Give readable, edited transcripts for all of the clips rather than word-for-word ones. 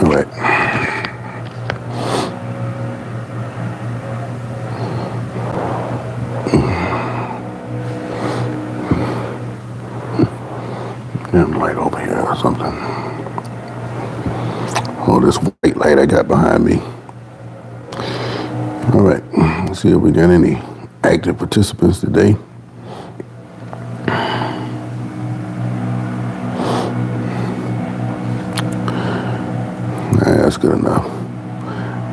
All right. Damn light over here or something. Oh, this white light I got behind me. All right, let's see if we got any active participants today. That's good enough.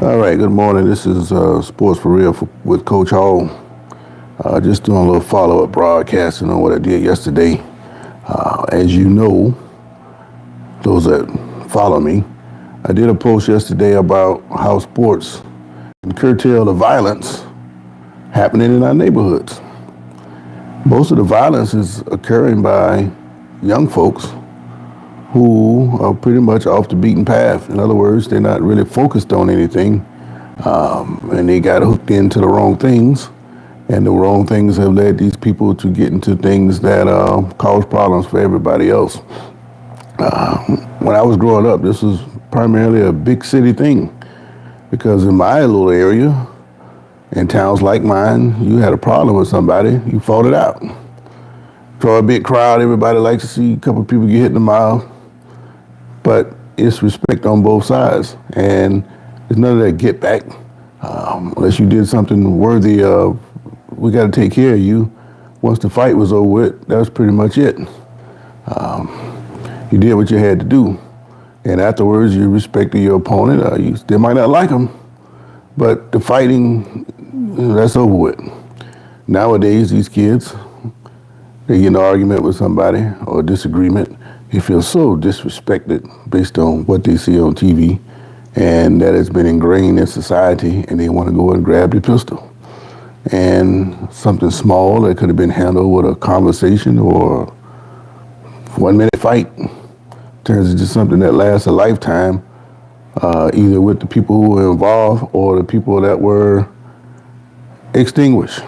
All right, good morning. This is Sports for Real with Coach Hall. Just doing a little follow-up broadcasting on what I did yesterday. As you know, those that follow me, I did a post yesterday about how sports can curtail the violence happening in our neighborhoods. Most of the violence is occurring by young folks who are pretty much off the beaten path. In other words, they're not really focused on anything, and they got hooked into the wrong things. And the wrong things have led these people to get into things that cause problems for everybody else. When I was growing up, this was primarily a big city thing, because in my little area, in towns like mine, you had a problem with somebody, you fought it out. Draw a big crowd, everybody likes to see a couple of people get hit in the mouth, but it's respect on both sides, and there's none of that get back, unless you did something worthy of, we got to take care of you. Once the fight was over with, that was pretty much it. You did what you had to do. And afterwards, you respected your opponent. You still might not like him, but the fighting, that's over with. Nowadays, these kids, they get in an argument with somebody or a disagreement, they feel so disrespected based on what they see on TV, and that has been ingrained in society, and they want to go and grab the pistol. And something small that could have been handled with a conversation or 1 minute fight turns into something that lasts a lifetime, either with the people who were involved or the people that were extinguished.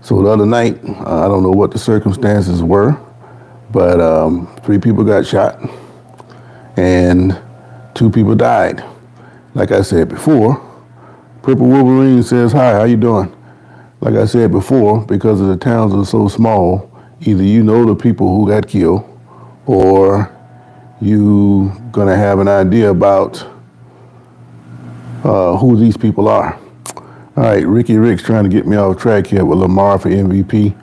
So the other night, I don't know what the circumstances were, but 3 people got shot and 2 people died. Like I said before, Purple Wolverine says, "Hi, how you doing?" Like I said before, because of the towns are so small, either you know the people who got killed, or you gonna have an idea about who these people are. All right, Ricky Rick's trying to get me off track here with Lamar for MVP.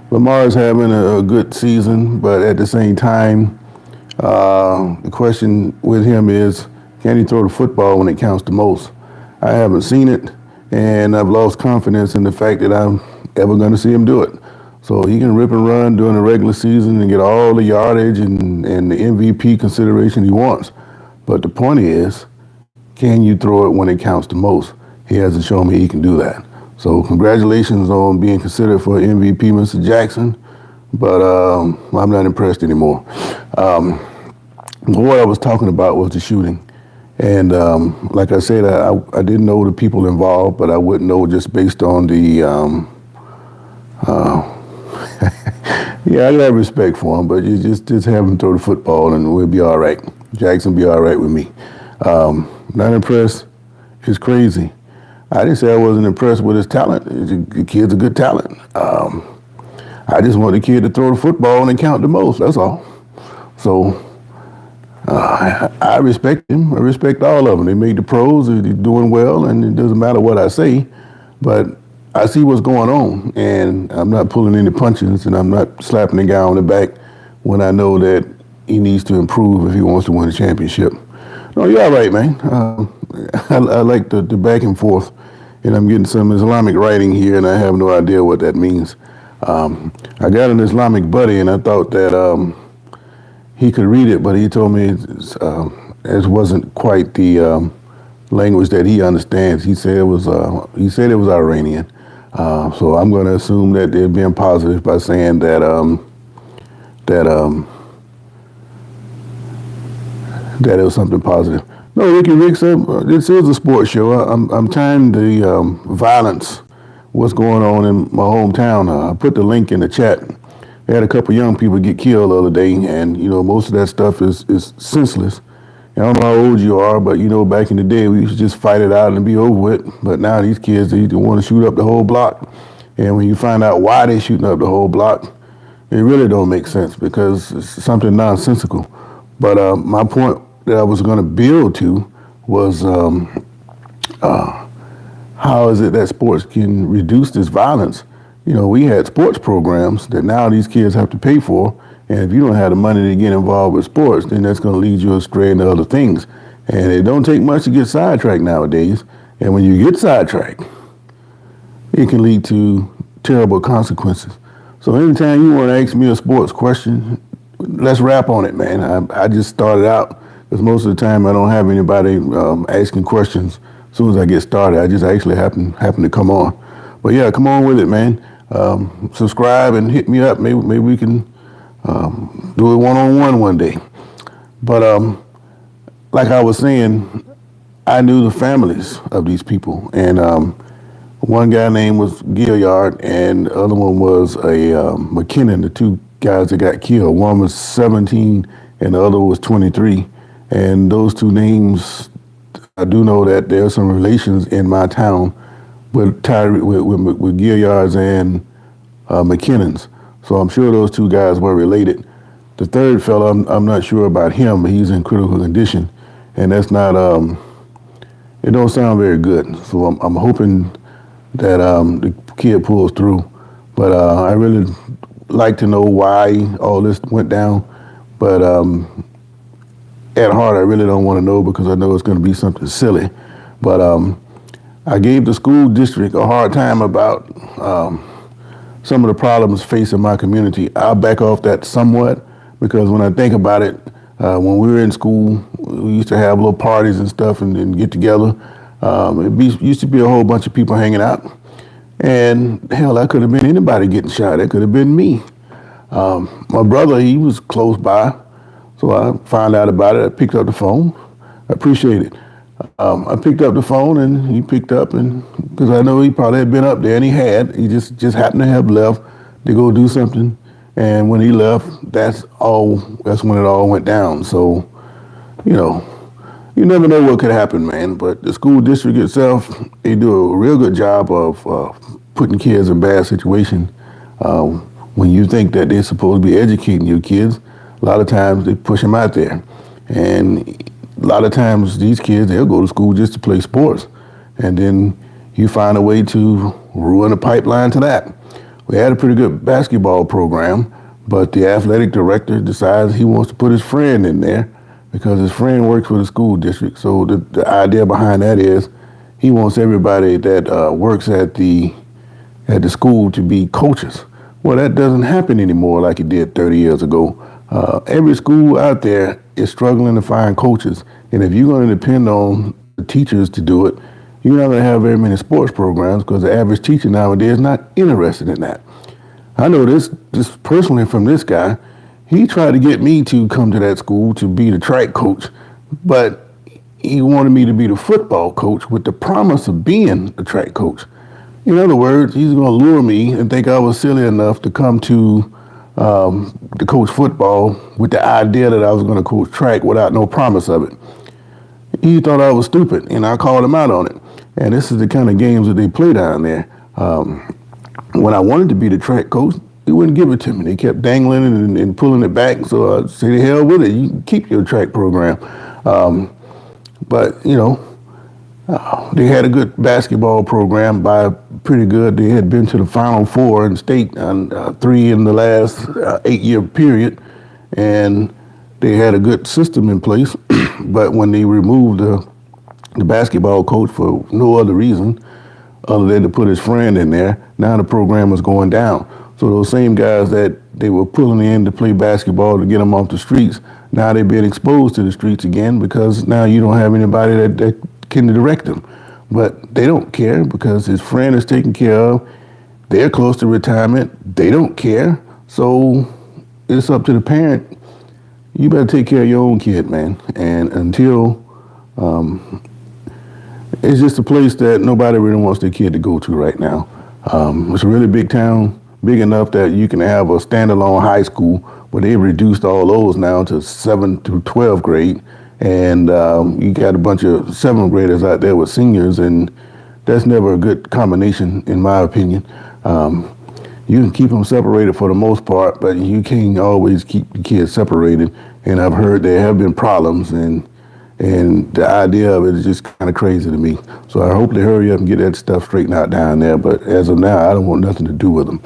Lamar's having a good season, but at the same time, the question with him is, can he throw the football when it counts the most? I haven't seen it, and I've lost confidence in the fact that I'm ever going to see him do it. So he can rip and run during the regular season and get all the yardage and the MVP consideration he wants. But the point is, can you throw it when it counts the most? He hasn't shown me he can do that. So congratulations on being considered for MVP, Mr. Jackson, but I'm not impressed anymore. What I was talking about was the shooting. And like I said, I didn't know the people involved, but I wouldn't know just based on the, yeah, I got respect for him, but you just have him throw the football and we'll be all right. Jackson be all right with me. Not impressed. It's crazy. I didn't say I wasn't impressed with his talent. The kid's a good talent. I just want the kid to throw the football and count the most, that's all. So I respect him. I respect all of them. They made the pros. They're doing well, and it doesn't matter what I say. But I see what's going on, and I'm not pulling any punches, and I'm not slapping the guy on the back when I know that he needs to improve if he wants to win a championship. No, you're all right, man. I like the back and forth, and I'm getting some Islamic writing here, and I have no idea what that means. I got an Islamic buddy, and I thought that he could read it, but he told me it wasn't quite the language that he understands. He said it was Iranian. So I'm going to assume that they're being positive by saying that it was something positive. No, Ricky Ricks, this is a sports show. I'm tired of the violence, what's going on in my hometown. I put the link in the chat. They had a couple young people get killed the other day, and most of that stuff is senseless. I don't know how old you are, but back in the day we used to just fight it out and be over with. But now these kids, they want to shoot up the whole block, and when you find out why they're shooting up the whole block, it really don't make sense because it's something nonsensical. But my point that I was going to build to was how is it that sports can reduce this violence? We had sports programs that now these kids have to pay for, and if you don't have the money to get involved with sports, then that's going to lead you astray into other things. And it don't take much to get sidetracked nowadays. And when you get sidetracked, it can lead to terrible consequences. So anytime you want to ask me a sports question, let's rap on it, man. I just started out because most of the time I don't have anybody asking questions as soon as I get started. I just actually happen to come on. But yeah, come on with it, man. Subscribe and hit me up. Maybe we can do it one-on-one one day. But like I was saying, I knew the families of these people, and one guy name was Gilliard, and the other one was a McKinnon. The two guys that got killed. One was 17, and the other was 23. And those two names, I do know that there are some relations in my town with Gilliards and McKinnons. So I'm sure those two guys were related. The third fellow, I'm not sure about him, but he's in critical condition, and that's not. It don't sound very good. So I'm hoping that the kid pulls through. But I really like to know why all this went down. But at heart, I really don't want to know because I know it's going to be something silly. But I gave the school district a hard time about some of the problems facing my community. I'll back off that somewhat because when I think about it, when we were in school, we used to have little parties and stuff and get together. Used to be a whole bunch of people hanging out. And hell, that could have been anybody getting shot. That could have been me. My brother, he was close by. So I found out about it. I picked up the phone. I appreciate it. I picked up the phone and he picked up, and because I know he probably had been up there, and he just happened to have left to go do something. And when he left, that's when it all went down. So, you never know what could happen, man. But the school district itself, they do a real good job of putting kids in bad situations. When you think that they're supposed to be educating your kids, a lot of times they push them out there. And a lot of times these kids, they'll go to school just to play sports. And then you find a way to ruin the pipeline to that. We had a pretty good basketball program, but the athletic director decides he wants to put his friend in there because his friend works for the school district. So the idea behind that is he wants everybody that works at the school to be coaches. Well, that doesn't happen anymore like it did 30 years ago. Every school out there is struggling to find coaches. And if you're going to depend on the teachers to do it, you're not going to have very many sports programs because the average teacher nowadays is not interested in that. I know this personally from this guy. He tried to get me to come to that school to be the track coach, but he wanted me to be the football coach with the promise of being the track coach. In other words, he's going to lure me and think I was silly enough to come to coach football with the idea that I was going to coach track without no promise of it. He thought I was stupid, and I called him out on it. And this is the kind of games that they play down there. When I wanted to be the track coach, they wouldn't give it to me. They kept dangling it and pulling it back. So I said, the hell with it. You can keep your track program. But, they had a good basketball program pretty good. They had been to the Final Four in state and 3 in the last 8-year period. And they had a good system in place. But when they removed the basketball coach for no other reason other than to put his friend in there, now the program was going down. So those same guys that they were pulling in to play basketball to get them off the streets, now they're being exposed to the streets again because now you don't have anybody that can direct them. But they don't care because his friend is taken care of. They're close to retirement. They don't care. So it's up to the parent. You better take care of your own kid, man. And until It's just a place that nobody really wants their kid to go to right now. It's a really big town, big enough that you can have a standalone high school, but they've reduced all those now to 7th through 12th grade. And you got a bunch of 7th graders out there with seniors, and that's never a good combination, in my opinion. You can keep them separated for the most part, but you can't always keep the kids separated. And I've heard there have been problems, and the idea of it is just kind of crazy to me. So I hope they hurry up and get that stuff straightened out down there. But as of now, I don't want nothing to do with them.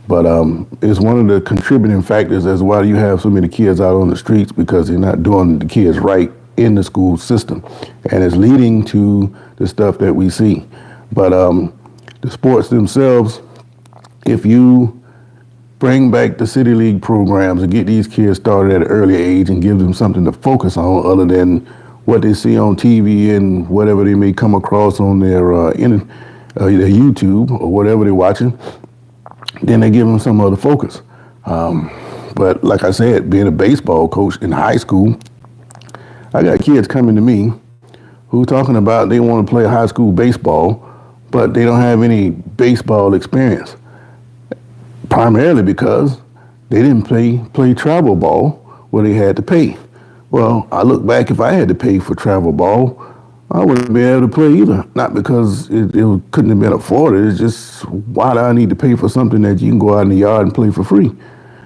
But it's one of the contributing factors as why you have so many kids out on the streets, because they're not doing the kids right in the school system. And it's leading to the stuff that we see. But the sports themselves, if you bring back the city league programs and get these kids started at an early age and give them something to focus on other than what they see on TV and whatever they may come across on their YouTube or whatever they're watching, then they give them some other focus. But like I said, being a baseball coach in high school, I got kids coming to me who are talking about they want to play high school baseball, but they don't have any baseball experience. Primarily because they didn't play travel ball where they had to pay. Well, I look back, if I had to pay for travel ball, I wouldn't be able to play either. Not because it couldn't have been afforded. It's just, why do I need to pay for something that you can go out in the yard and play for free?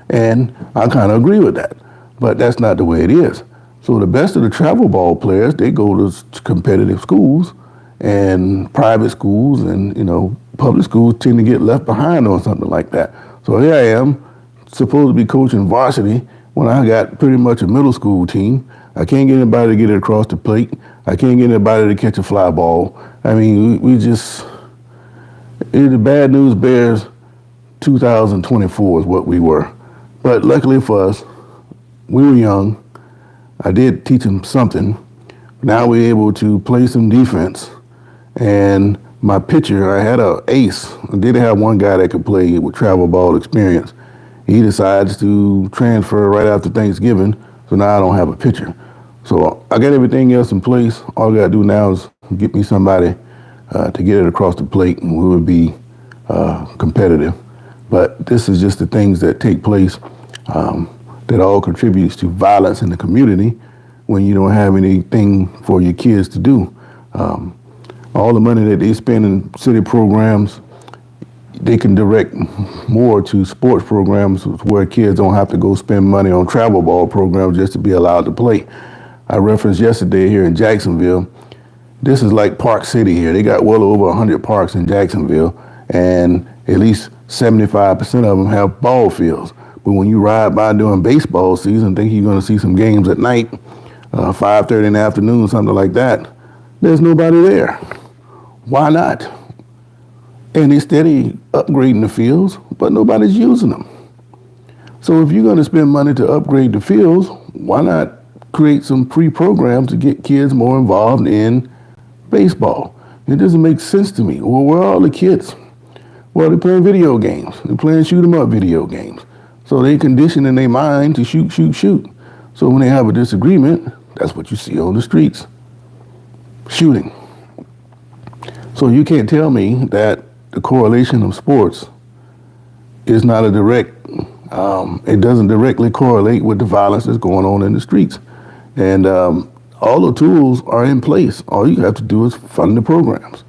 And I kind of agree with that. But that's not the way it is. So the best of the travel ball players, they go to competitive schools, and private schools and, public schools tend to get left behind on something like that. So here I am, supposed to be coaching varsity when I got pretty much a middle school team. I can't get anybody to get it across the plate. I can't get anybody to catch a fly ball. I mean, the bad news bears 2024 is what we were. But luckily for us, we were young. I did teach them something. Now we're able to play some defense. And my pitcher, I had an ace. I did have one guy that could play with travel ball experience. He decides to transfer right after Thanksgiving, so now I don't have a pitcher. So I got everything else in place. All I got to do now is get me somebody to get it across the plate, and we would be competitive. But this is just the things that take place that all contributes to violence in the community when you don't have anything for your kids to do. All the money that they spend in city programs, they can direct more to sports programs where kids don't have to go spend money on travel ball programs just to be allowed to play. I referenced yesterday here in Jacksonville, this is like Park City here. They got well over 100 parks in Jacksonville, and at least 75% of them have ball fields. But when you ride by during baseball season, think you're going to see some games at night, 5:30 in the afternoon, something like that, there's nobody there. Why not? And they're steady upgrading the fields, but nobody's using them. So if you're going to spend money to upgrade the fields, why not create some free programs to get kids more involved in baseball? It doesn't make sense to me. Well, where are all the kids? Well, they're playing video games. They're playing shoot 'em up video games. So they condition in their mind to shoot, shoot, shoot. So when they have a disagreement, that's what you see on the streets. Shooting. So you can't tell me that the correlation of sports is not a direct, it doesn't directly correlate with the violence that's going on in the streets. And all the tools are in place. All you have to do is fund the programs.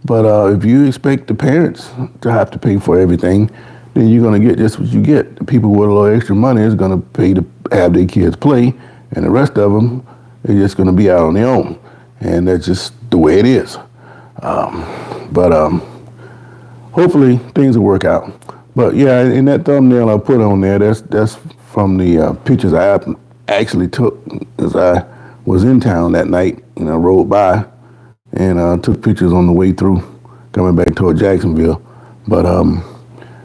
But if you expect the parents to have to pay for everything, then you're going to get just what you get. The people with a little extra money is going to pay to have their kids play, and the rest of them are just going to be out on their own. And that's just the way it is. But hopefully things will work out. But yeah, in that thumbnail I put on there, that's from the pictures I actually took as I was in town that night, and I rode by and took pictures on the way through, coming back toward Jacksonville. But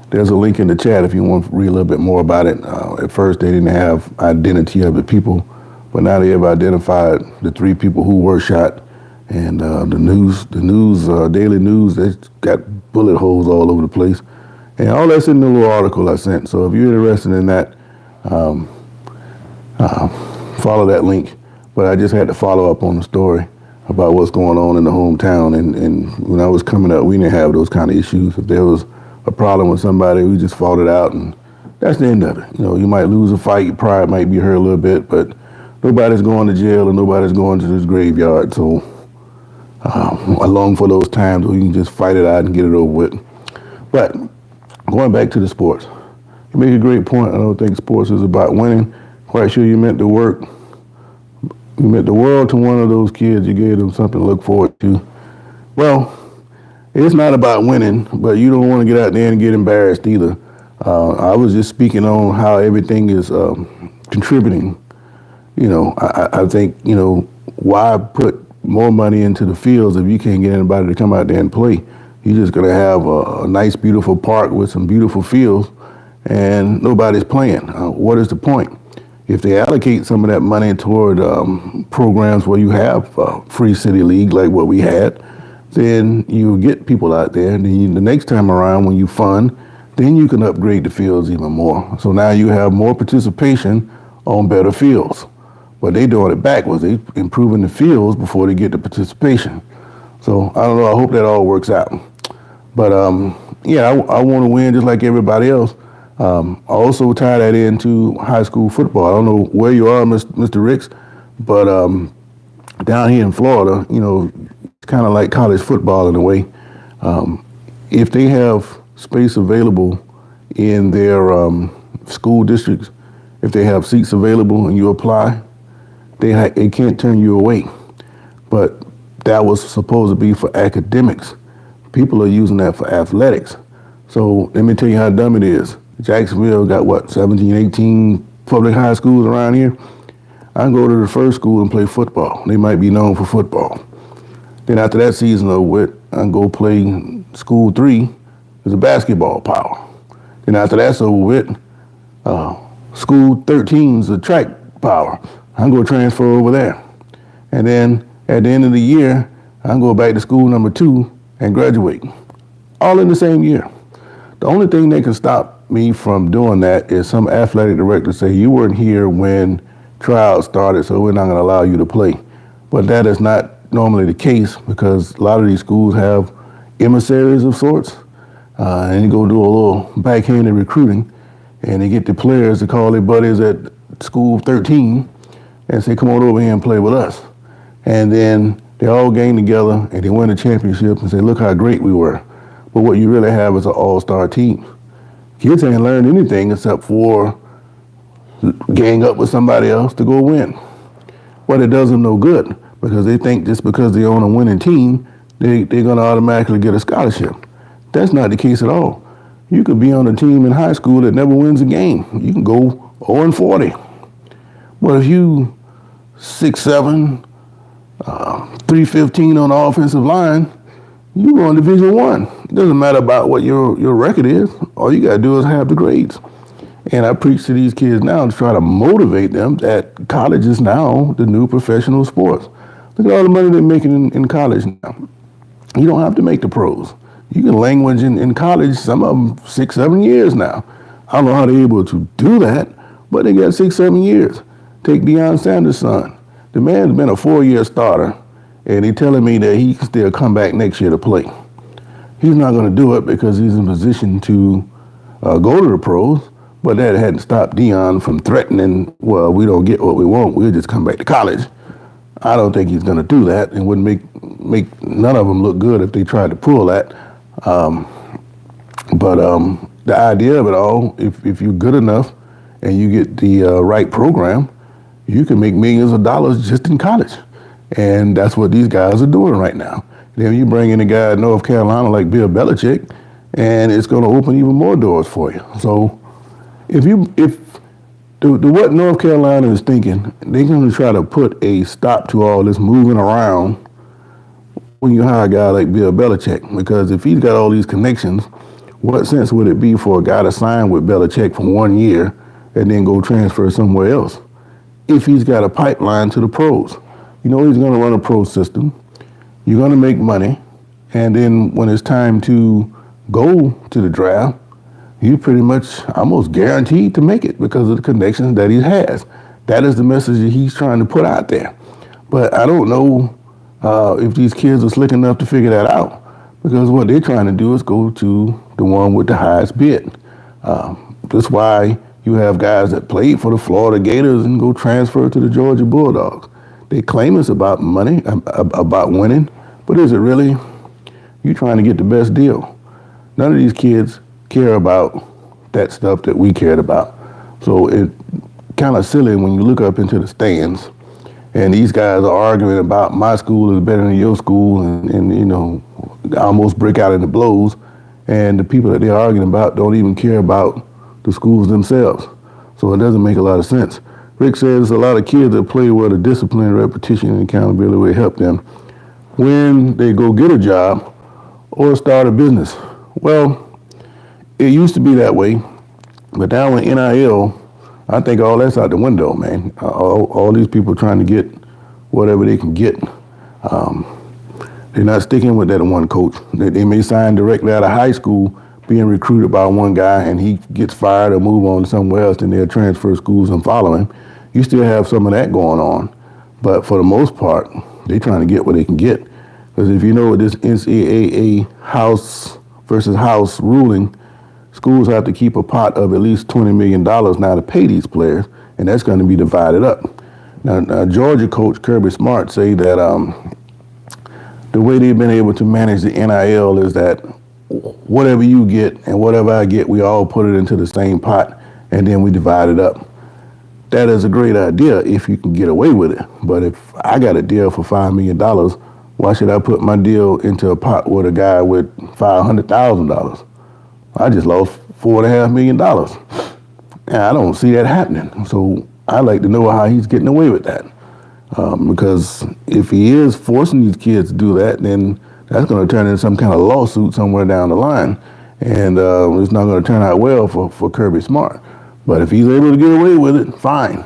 there's a link in the chat if you want to read a little bit more about it. At first they didn't have identity of the people, but now they have identified the 3 people who were shot. And the daily news, they've got bullet holes all over the place. And all that's in the little article I sent. So if you're interested in that, follow that link. But I just had to follow up on the story. about what's going on in the hometown. And when I was coming up, we didn't have those kind of issues. If there was a problem with somebody, we just fought it out, and that's the end of it. You know, you might lose a fight, your pride might be hurt a little bit, but nobody's going to jail and nobody's going to this graveyard. So I long for those times where you can just fight it out and get it over with. But going back to the sports, you make a great point. I don't think sports is about winning. Quite sure you meant to work. You meant the world to one of those kids. You gave them something to look forward to. Well, it's not about winning, but you don't want to get out there and get embarrassed either. I was just speaking on how everything is contributing. You know, I think, you know, why put more money into the fields if you can't get anybody to come out there and play? You're just going to have a nice, beautiful park with some beautiful fields, and nobody's playing. What is the point? If they allocate some of that money toward programs where you have free city league like what we had, then you get people out there. And then the next time around when you fund, then you can upgrade the fields even more. So now you have more participation on better fields. But they're doing it backwards. They're improving the fields before they get the participation. So I don't know. I hope that all works out. But yeah, I want to win just like everybody else. I also tie that into high school football. I don't know where you are, Mr. Ricks, but down here in Florida, you know, it's kind of like college football in a way. If they have space available in their school districts, if they have seats available and you apply, they can't turn you away. But that was supposed to be for academics. People are using that for athletics. So let me tell you how dumb it is. Jacksonville got, what, 17, 18 public high schools around here? I can go to the first school and play football. They might be known for football. Then after that season over with, I can go play school 3 as a basketball power. Then after that's over with, school 13 is a track power. I can go transfer over there. And then at the end of the year, I can go back to school number 2 and graduate. All in the same year. The only thing that can stop me from doing that is some athletic director say, you weren't here when trials started, so we're not going to allow you to play. But that is not normally the case, because a lot of these schools have emissaries of sorts, and you go do a little backhanded recruiting, and they get the players to call their buddies at school 13 and say, come on over here and play with us. And then they all gang together and they win the championship and say, look how great we were. But what you really have is an all-star team. Kids ain't learned anything except for gang up with somebody else to go win. But it does them no good, because they think just because they're on a winning team, they're going to automatically get a scholarship. That's not the case at all. You could be on a team in high school that never wins a game. You can go 0-40. But if you 6'7", 315 on the offensive line, you go in Division I. It doesn't matter about what your record is. All you got to do is have the grades. And I preach to these kids now to try to motivate them that college is now the new professional sports. Look at all the money they're making in college now. You don't have to make the pros. You can language in college, some of them 6-7 years now. I don't know how they're able to do that, but they got 6-7 years. Take Deion Sanders' son. The man's been a 4-year starter, and he's telling me that he can still come back next year to play. He's not going to do it because he's in position to go to the pros, but that hadn't stopped Deion from threatening, well, we don't get what we want, we'll just come back to college. I don't think he's going to do that, and wouldn't make none of them look good if they tried to pull that. But the idea of it all, if you're good enough and you get the right program, you can make millions of dollars just in college. And that's what these guys are doing right now. Then you bring in a guy in North Carolina like Bill Belichick, and it's going to open even more doors for you. So if what North Carolina is thinking, they're going to try to put a stop to all this moving around when you hire a guy like Bill Belichick. Because if he's got all these connections, what sense would it be for a guy to sign with Belichick for 1 year and then go transfer somewhere else? If he's got a pipeline to the pros. You know he's going to run a pro system. You're going to make money. And then when it's time to go to the draft, you pretty much almost guaranteed to make it because of the connections that he has. That is the message that he's trying to put out there. But I don't know if these kids are slick enough to figure that out. Because what they're trying to do is go to the one with the highest bid. That's why you have guys that played for the Florida Gators and go transfer to the Georgia Bulldogs. They claim it's about money, about winning, but is it really? You're trying to get the best deal. None of these kids care about that stuff that we cared about. So it's kind of silly when you look up into the stands and these guys are arguing about my school is better than your school and you know, almost break out into blows. And the people that they're arguing about don't even care about the schools themselves. So it doesn't make a lot of sense. Rick says a lot of kids that play where the discipline, repetition, and accountability will help them when they go get a job or start a business. Well, it used to be that way, but now with NIL, I think all that's out the window, man. All these people trying to get whatever they can get. They're not sticking with that one coach. They may sign directly out of high school, being recruited by one guy, and he gets fired or move on somewhere else, and they'll transfer schools and follow him. You still have some of that going on, but for the most part, they're trying to get what they can get. Because if you know what this NCAA house versus house ruling, schools have to keep a pot of at least $20 million now to pay these players, and that's going to be divided up. Now Georgia coach Kirby Smart say that the way they've been able to manage the NIL is that whatever you get and whatever I get, we all put it into the same pot, and then we divide it up. That is a great idea if you can get away with it. But if I got a deal for $5 million, why should I put my deal into a pot with a guy with $500,000? I just lost $4.5 million. And I don't see that happening. So I'd like to know how he's getting away with that. Because if he is forcing these kids to do that, then that's going to turn into some kind of lawsuit somewhere down the line. And it's not going to turn out well for Kirby Smart. But if he's able to get away with it, fine.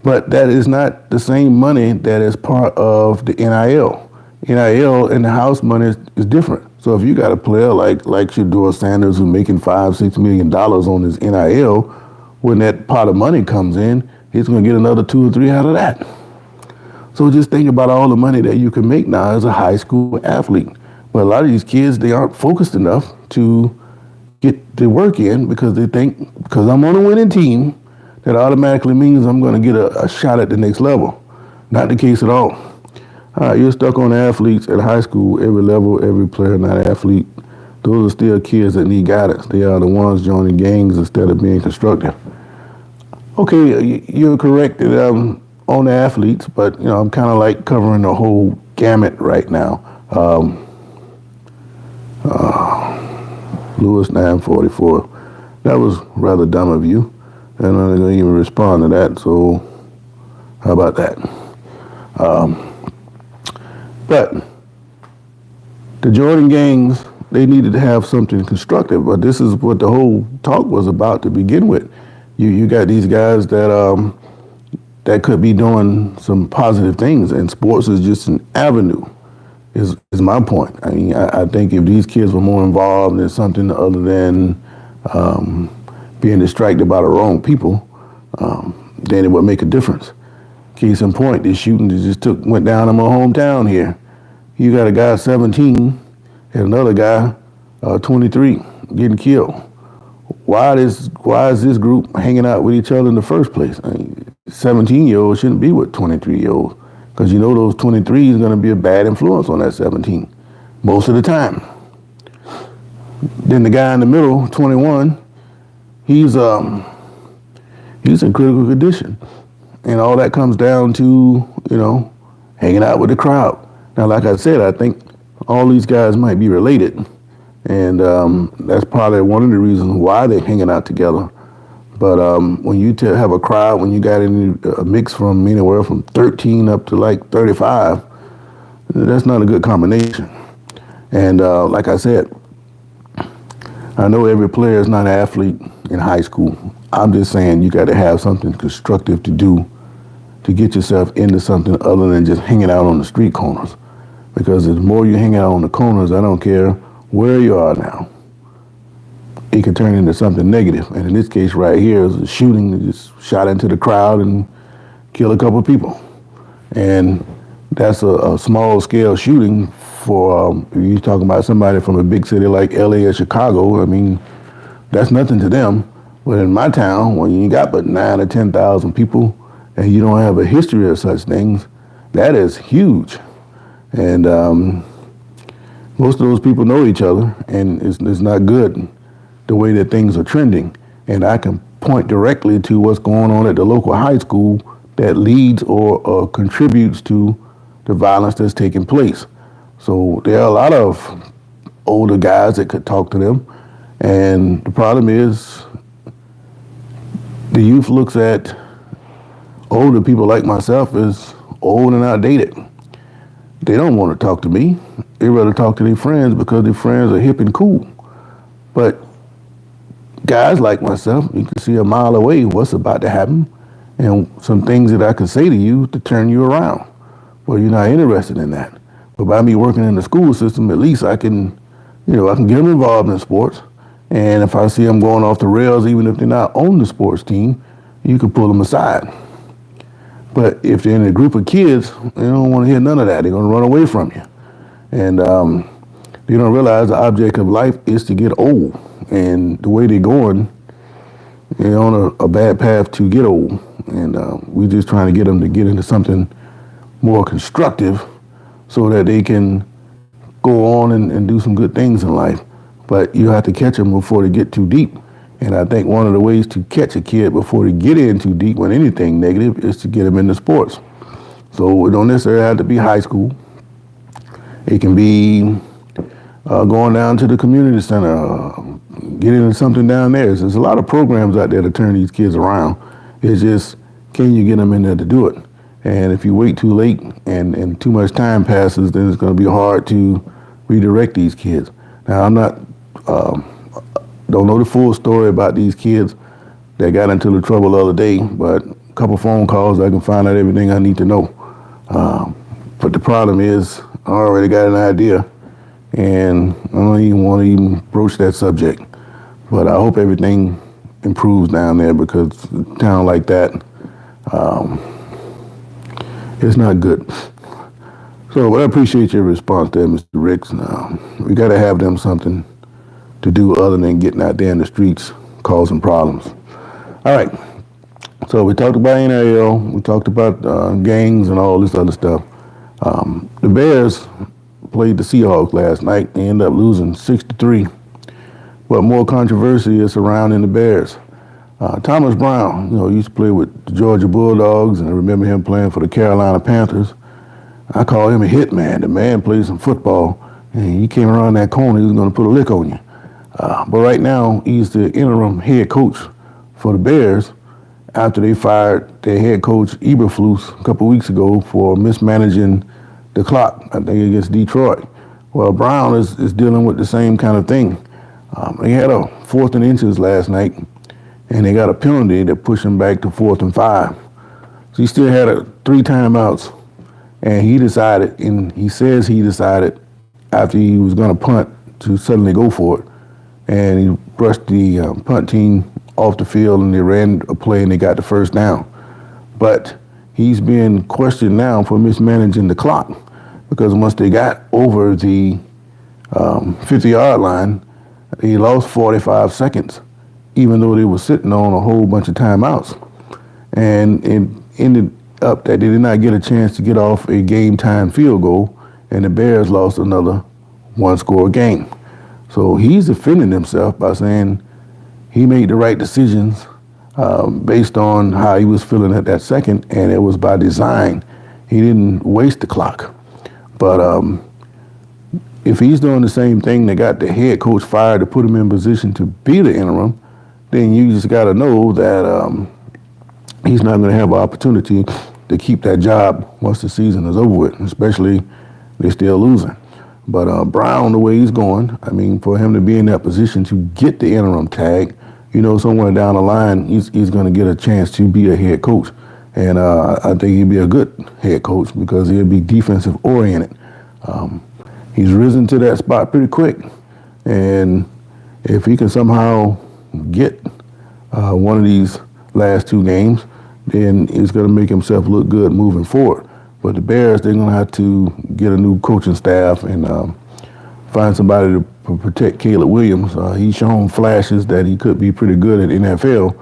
But that is not the same money that is part of the NIL. NIL and the house money is different. So if you got a player like Shedeur Sanders who's making $5-6 million on his NIL, when that pot of money comes in, he's going to get another 2 or 3 out of that. So just think about all the money that you can make now as a high school athlete. But a lot of these kids, they aren't focused enough to get the work in because they think, because I'm on a winning team, that automatically means I'm going to get a shot at the next level. Not the case at all. You're stuck on athletes at high school, every level, every player, not athlete. Those are still kids that need guidance. They are the ones joining gangs instead of being constructive. Okay, you're correct that I'm on the athletes, but you know I'm kind of like covering the whole gamut right now. Lewis 944. That was rather dumb of you, and I'm not going to even respond to that. So how about that? But the Jordan gangs, they needed to have something constructive, but this is what the whole talk was about to begin with. You got these guys that that could be doing some positive things, and sports is just an avenue, is my point. I mean, I think if these kids were more involved in something other than being distracted by the wrong people, then it would make a difference. Case in point, this shooting that just went down in my hometown here. You got a guy 17 and another guy 23 getting killed. Why is this group hanging out with each other in the first place? I mean, 17-year-olds shouldn't be with 23-year-olds because you know those 23 is going to be a bad influence on that 17 most of the time. Then the guy in the middle, 21, he's in critical condition. And all that comes down to, you know, hanging out with the crowd. Now, like I said, I think all these guys might be related. And that's probably one of the reasons why they're hanging out together. But when you have a crowd, when you got a mix from anywhere from 13 up to like 35, that's not a good combination. And like I said, I know every player is not an athlete in high school. I'm just saying you got to have something constructive to do to get yourself into something other than just hanging out on the street corners. Because the more you hang out on the corners, I don't care where you are now, it can turn into something negative. And in this case right here is a shooting that just shot into the crowd and killed a couple of people. And that's a small scale shooting for, if you're talking about somebody from a big city like LA or Chicago, I mean, that's nothing to them. But in my town, when you got but 9 or 10,000 people and you don't have a history of such things, that is huge. And most of those people know each other, and it's not good the way that things are trending. And I can point directly to what's going on at the local high school that leads or contributes to the violence that's taking place. So there are a lot of older guys that could talk to them. And the problem is the youth looks at older people like myself as old and outdated. They don't want to talk to me. They rather talk to their friends because their friends are hip and cool. But guys like myself, you can see a mile away what's about to happen and some things that I can say to you to turn you around. Well, you're not interested in that. But by me working in the school system, at least I can get them involved in sports. And if I see them going off the rails, even if they're not on the sports team, you can pull them aside. But if they're in a group of kids, they don't want to hear none of that. They're going to run away from you. And they don't realize the object of life is to get old. And the way they're going, they're on a bad path to get old. And we're just trying to get them to get into something more constructive so that they can go on and do some good things in life. But you have to catch them before they get too deep. And I think one of the ways to catch a kid before they get in too deep with anything negative is to get them into sports. So it don't necessarily have to be high school. It can be going down to the community center, getting into something down there. There's a lot of programs out there to turn these kids around. It's just, can you get them in there to do it? And if you wait too late and too much time passes, then it's going to be hard to redirect these kids. Now, I'm not, don't know the full story about these kids that got into the trouble the other day, but a couple phone calls, I can find out everything I need to know. But the problem is, I already got an idea, and I don't even want to even broach that subject. But I hope everything improves down there, because a town like that, it's not good. So I appreciate your response there, Mr. Ricks. We got to have them something to do other than getting out there in the streets causing problems. All right. So we talked about NIL. We talked about gangs and all this other stuff. The Bears played the Seahawks last night. They ended up losing 6-3. But more controversy is surrounding the Bears. Thomas Brown, used to play with the Georgia Bulldogs, and I remember him playing for the Carolina Panthers. I call him a hit man. The man plays some football, and he came around that corner, he was going to put a lick on you. But right now, he's the interim head coach for the Bears after they fired their head coach, Eberflus, a couple weeks ago for mismanaging the clock, I think, against Detroit. Well, Brown is dealing with the same kind of thing. They had a 4th and inches last night, and they got a penalty that pushed him back to 4th and 5. So he still had 3 timeouts, and he decided, and he says he decided after he was going to punt to suddenly go for it. And he brushed the punt team off the field, and they ran a play, and they got the first down. But he's being questioned now for mismanaging the clock, because once they got over the 50-yard line, he lost 45 seconds, even though they were sitting on a whole bunch of timeouts. And it ended up that they did not get a chance to get off a game-time field goal, and the Bears lost another 1-score game. So he's defending himself by saying he made the right decisions based on how he was feeling at that second, and it was by design. He didn't waste the clock. But if he's doing the same thing that got the head coach fired to put him in position to be the interim, then you just got to know that he's not going to have an opportunity to keep that job once the season is over with, especially they're still losing. But Brown, the way he's going, I mean, for him to be in that position to get the interim tag, somewhere down the line, he's going to get a chance to be a head coach. And I think he'd be a good head coach because he'll be defensive oriented. He's risen to that spot pretty quick. And if he can somehow get one of these last 2 games, then he's going to make himself look good moving forward. But the Bears, they're going to have to get a new coaching staff and find somebody to protect Caleb Williams. He's shown flashes that he could be pretty good at NFL,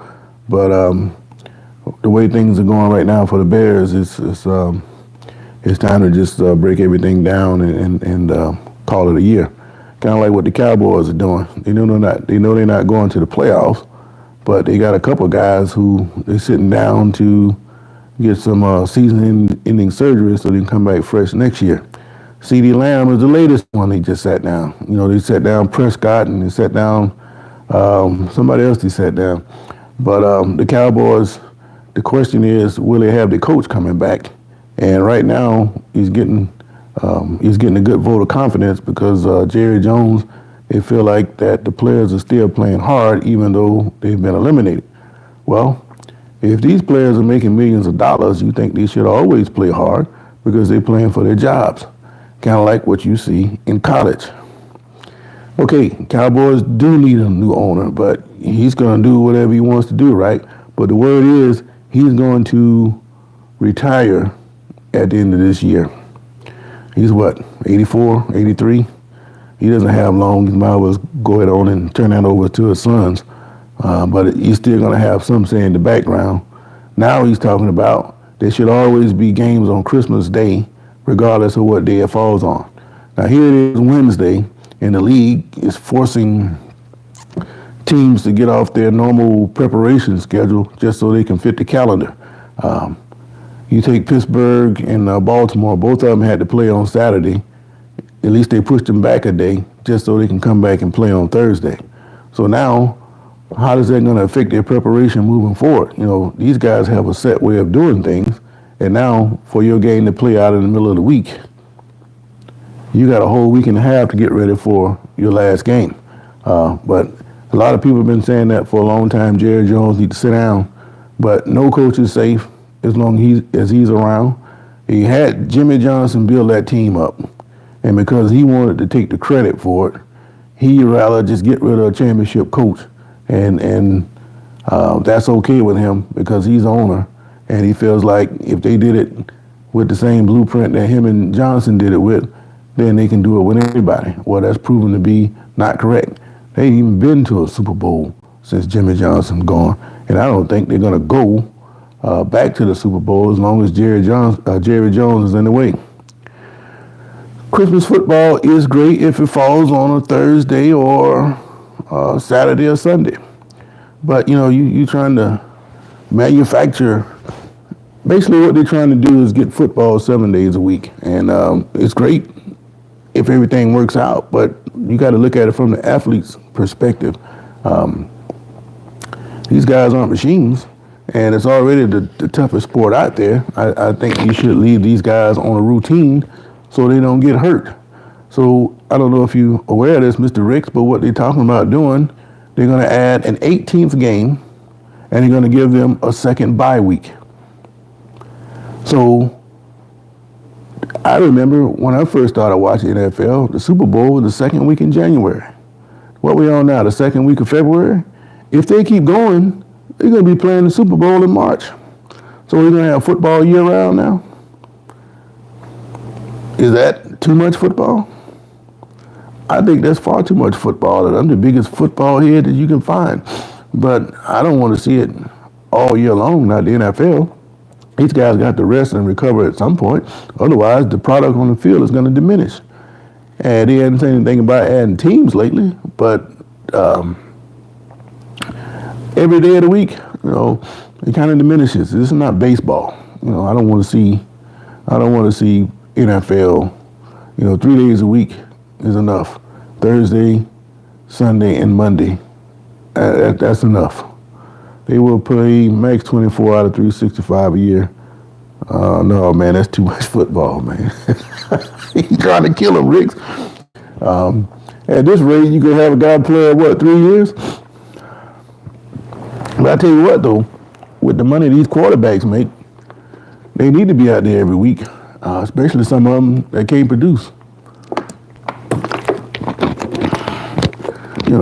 but the way things are going right now for the Bears, it's time to just break everything down and call it a year. Kind of like what the Cowboys are doing. They know they're not going to the playoffs, but they got a couple guys who they're sitting down to get some season-ending surgery so they can come back fresh next year. CeeDee Lamb is the latest one they just sat down. They sat down Prescott and they sat down somebody else they sat down. But the Cowboys, the question is, will they have the coach coming back? And right now, he's getting a good vote of confidence because Jerry Jones, they feel like that the players are still playing hard even though they've been eliminated. Well, if these players are making millions of dollars, you think they should always play hard because they're playing for their jobs. Kind of like what you see in college. Okay, Cowboys do need a new owner, but he's going to do whatever he wants to do, right? But the word is he's going to retire at the end of this year. He's what, 84, 83? He doesn't have long. He might as well go ahead on and turn that over to his sons. But he's still going to have some say in the background. Now he's talking about there should always be games on Christmas Day, regardless of what day it falls on. Now here it is Wednesday, and the league is forcing teams to get off their normal preparation schedule just so they can fit the calendar. You take Pittsburgh and Baltimore, both of them had to play on Saturday. At least they pushed them back a day just so they can come back and play on Thursday. So now, how is that going to affect their preparation moving forward? These guys have a set way of doing things, and now for your game to play out in the middle of the week, you got a whole week and a half to get ready for your last game. But a lot of people have been saying that for a long time. Jerry Jones needs to sit down, but no coach is safe as long as he's around. He had Jimmy Johnson build that team up, and because he wanted to take the credit for it, he'd rather just get rid of a championship coach, and that's okay with him because he's the owner, and he feels like if they did it with the same blueprint that him and Johnson did it with, then they can do it with anybody. Well, that's proven to be not correct. They ain't even been to a Super Bowl since Jimmy Johnson's gone, and I don't think they're going to go back to the Super Bowl as long as Jerry Jones is in the way. Christmas football is great if it falls on a Thursday or Saturday or Sunday. But, you're trying to manufacture. Basically what they're trying to do is get football 7 days a week. And it's great if everything works out, but you got to look at it from the athlete's perspective. These guys aren't machines, and it's already the toughest sport out there. I think you should leave these guys on a routine so they don't get hurt. So I don't know if you're aware of this, Mr. Ricks, but what they're talking about doing, they're going to add an 18th game, and they're going to give them a second bye week. So I remember when I first started watching NFL, the Super Bowl was the second week in January. What we on now, the second week of February? If they keep going, they're going to be playing the Super Bowl in March. So we're going to have football year round now? Is that too much football? I think that's far too much football, and I'm the biggest football head that you can find. But I don't want to see it all year long, not the NFL. These guys got to rest and recover at some point. Otherwise, the product on the field is going to diminish. And they hadn't said anything about adding teams lately, but every day of the week, it kind of diminishes. This is not baseball. I don't want to see NFL, 3 days a week is enough. Thursday, Sunday, and Monday. That's enough. They will play max 24 out of 365 a year. No, man, that's too much football, man. You're trying to kill them, Riggs. At this rate, you could have a guy play, 3 years? But I tell you what, though, with the money these quarterbacks make, they need to be out there every week, especially some of them that can't produce.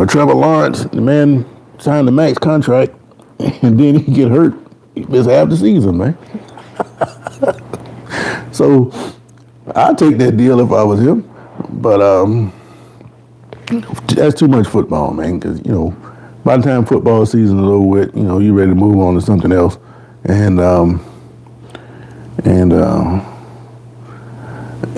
Trevor Lawrence, the man signed the max contract, and then he get hurt. He missed half the season, man. So I'd take that deal if I was him. But that's too much football, man, because, by the time football season is over with, you're ready to move on to something else. And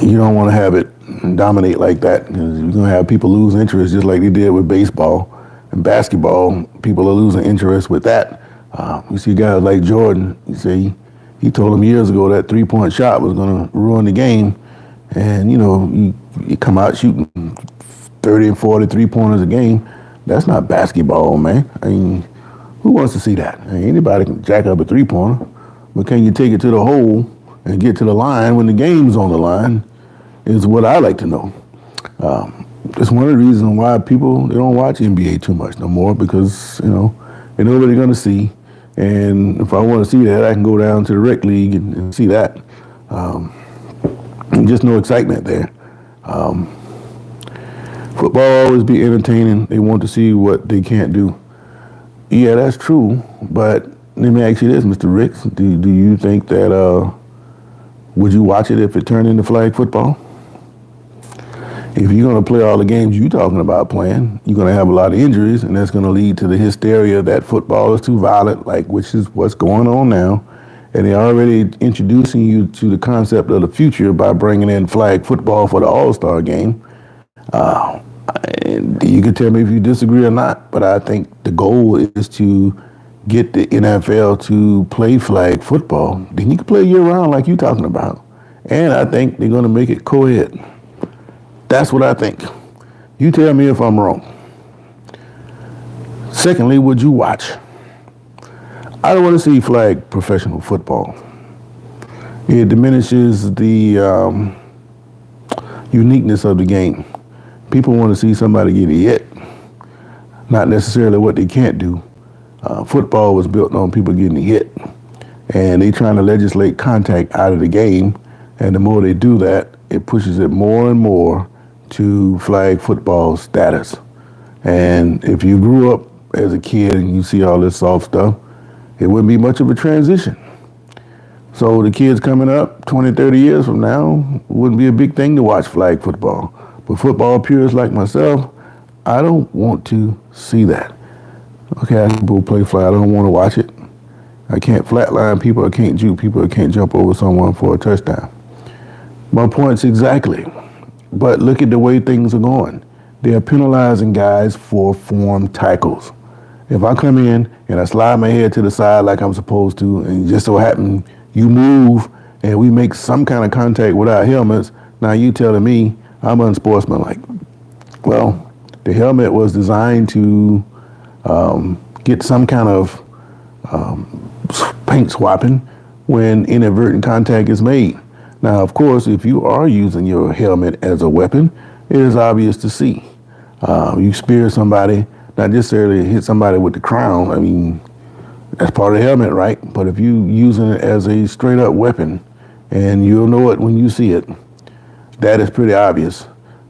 you don't want to have it dominate like that. You're going to have people lose interest just like they did with baseball and basketball. People are losing interest with that. You see guys like Jordan, he told them years ago that three-point shot was going to ruin the game. And, you come out shooting 30 and 40 three-pointers a game. That's not basketball, man. I mean, who wants to see that? I mean, anybody can jack up a three-pointer, but can you take it to the hole and get to the line when the game's on the line is what I like to know. It's one of the reasons why people, they don't watch NBA too much no more because, they know what they're going to see. And if I want to see that, I can go down to the rec league and see that. And just no excitement there. Football always be entertaining. They want to see what they can't do. Yeah, that's true. But let me ask you this, Mr. Ricks. Do you think that, would you watch it if it turned into flag football? If you're going to play all the games you're talking about playing, you're going to have a lot of injuries, and that's going to lead to the hysteria that football is too violent, which is what's going on now. And they're already introducing you to the concept of the future by bringing in flag football for the All-Star game. And you can tell me if you disagree or not, but I think the goal is to get the NFL to play flag football. Then you can play year-round like you're talking about. And I think they're going to make it co-ed. That's what I think. You tell me if I'm wrong. Secondly, would you watch? I don't want to see flag professional football. It diminishes the uniqueness of the game. People want to see somebody get hit, not necessarily what they can't do. Football was built on people getting hit, and they trying to legislate contact out of the game, and the more they do that, it pushes it more and more to flag football status. And if you grew up as a kid and you see all this soft stuff, it wouldn't be much of a transition. So the kids coming up 20, 30 years from now wouldn't be a big thing to watch flag football. But football purists like myself, I don't want to see that. Okay, I can go play flag. I don't want to watch it. I can't flatline people. I can't juke people. I can't jump over someone for a touchdown. My point's exactly. But look at the way things are going. They are penalizing guys for form tackles. If I come in and I slide my head to the side like I'm supposed to, and just so happen you move and we make some kind of contact without helmets, now you telling me I'm unsportsmanlike. Well, the helmet was designed to get some kind of paint swapping when inadvertent contact is made. Now, of course, if you are using your helmet as a weapon, it is obvious to see. You spear somebody, not necessarily hit somebody with the crown. I mean, that's part of the helmet, right? But if you using it as a straight up weapon, and you'll know it when you see it, that is pretty obvious.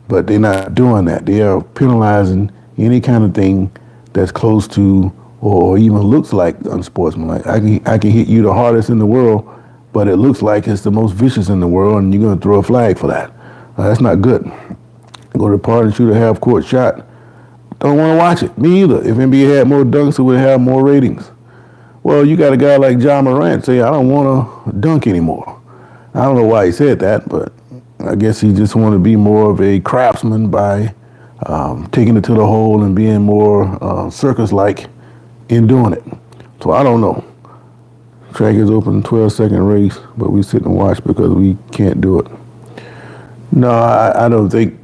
But they're not doing that. They are penalizing any kind of thing that's close to or even looks like unsportsmanlike. I can hit you the hardest in the world, but it looks like it's the most vicious in the world, and you're going to throw a flag for that. That's not good. Go to the park and shoot a half-court shot. Don't want to watch it. Me either. If NBA had more dunks, it would have more ratings. Well, you got a guy like John Morant say, I don't want to dunk anymore. I don't know why he said that, but I guess he just wanted to be more of a craftsman by taking it to the hole and being more circus-like in doing it. So I don't know. Track is open, 12-second race, but we sit and watch because we can't do it. No, I don't think,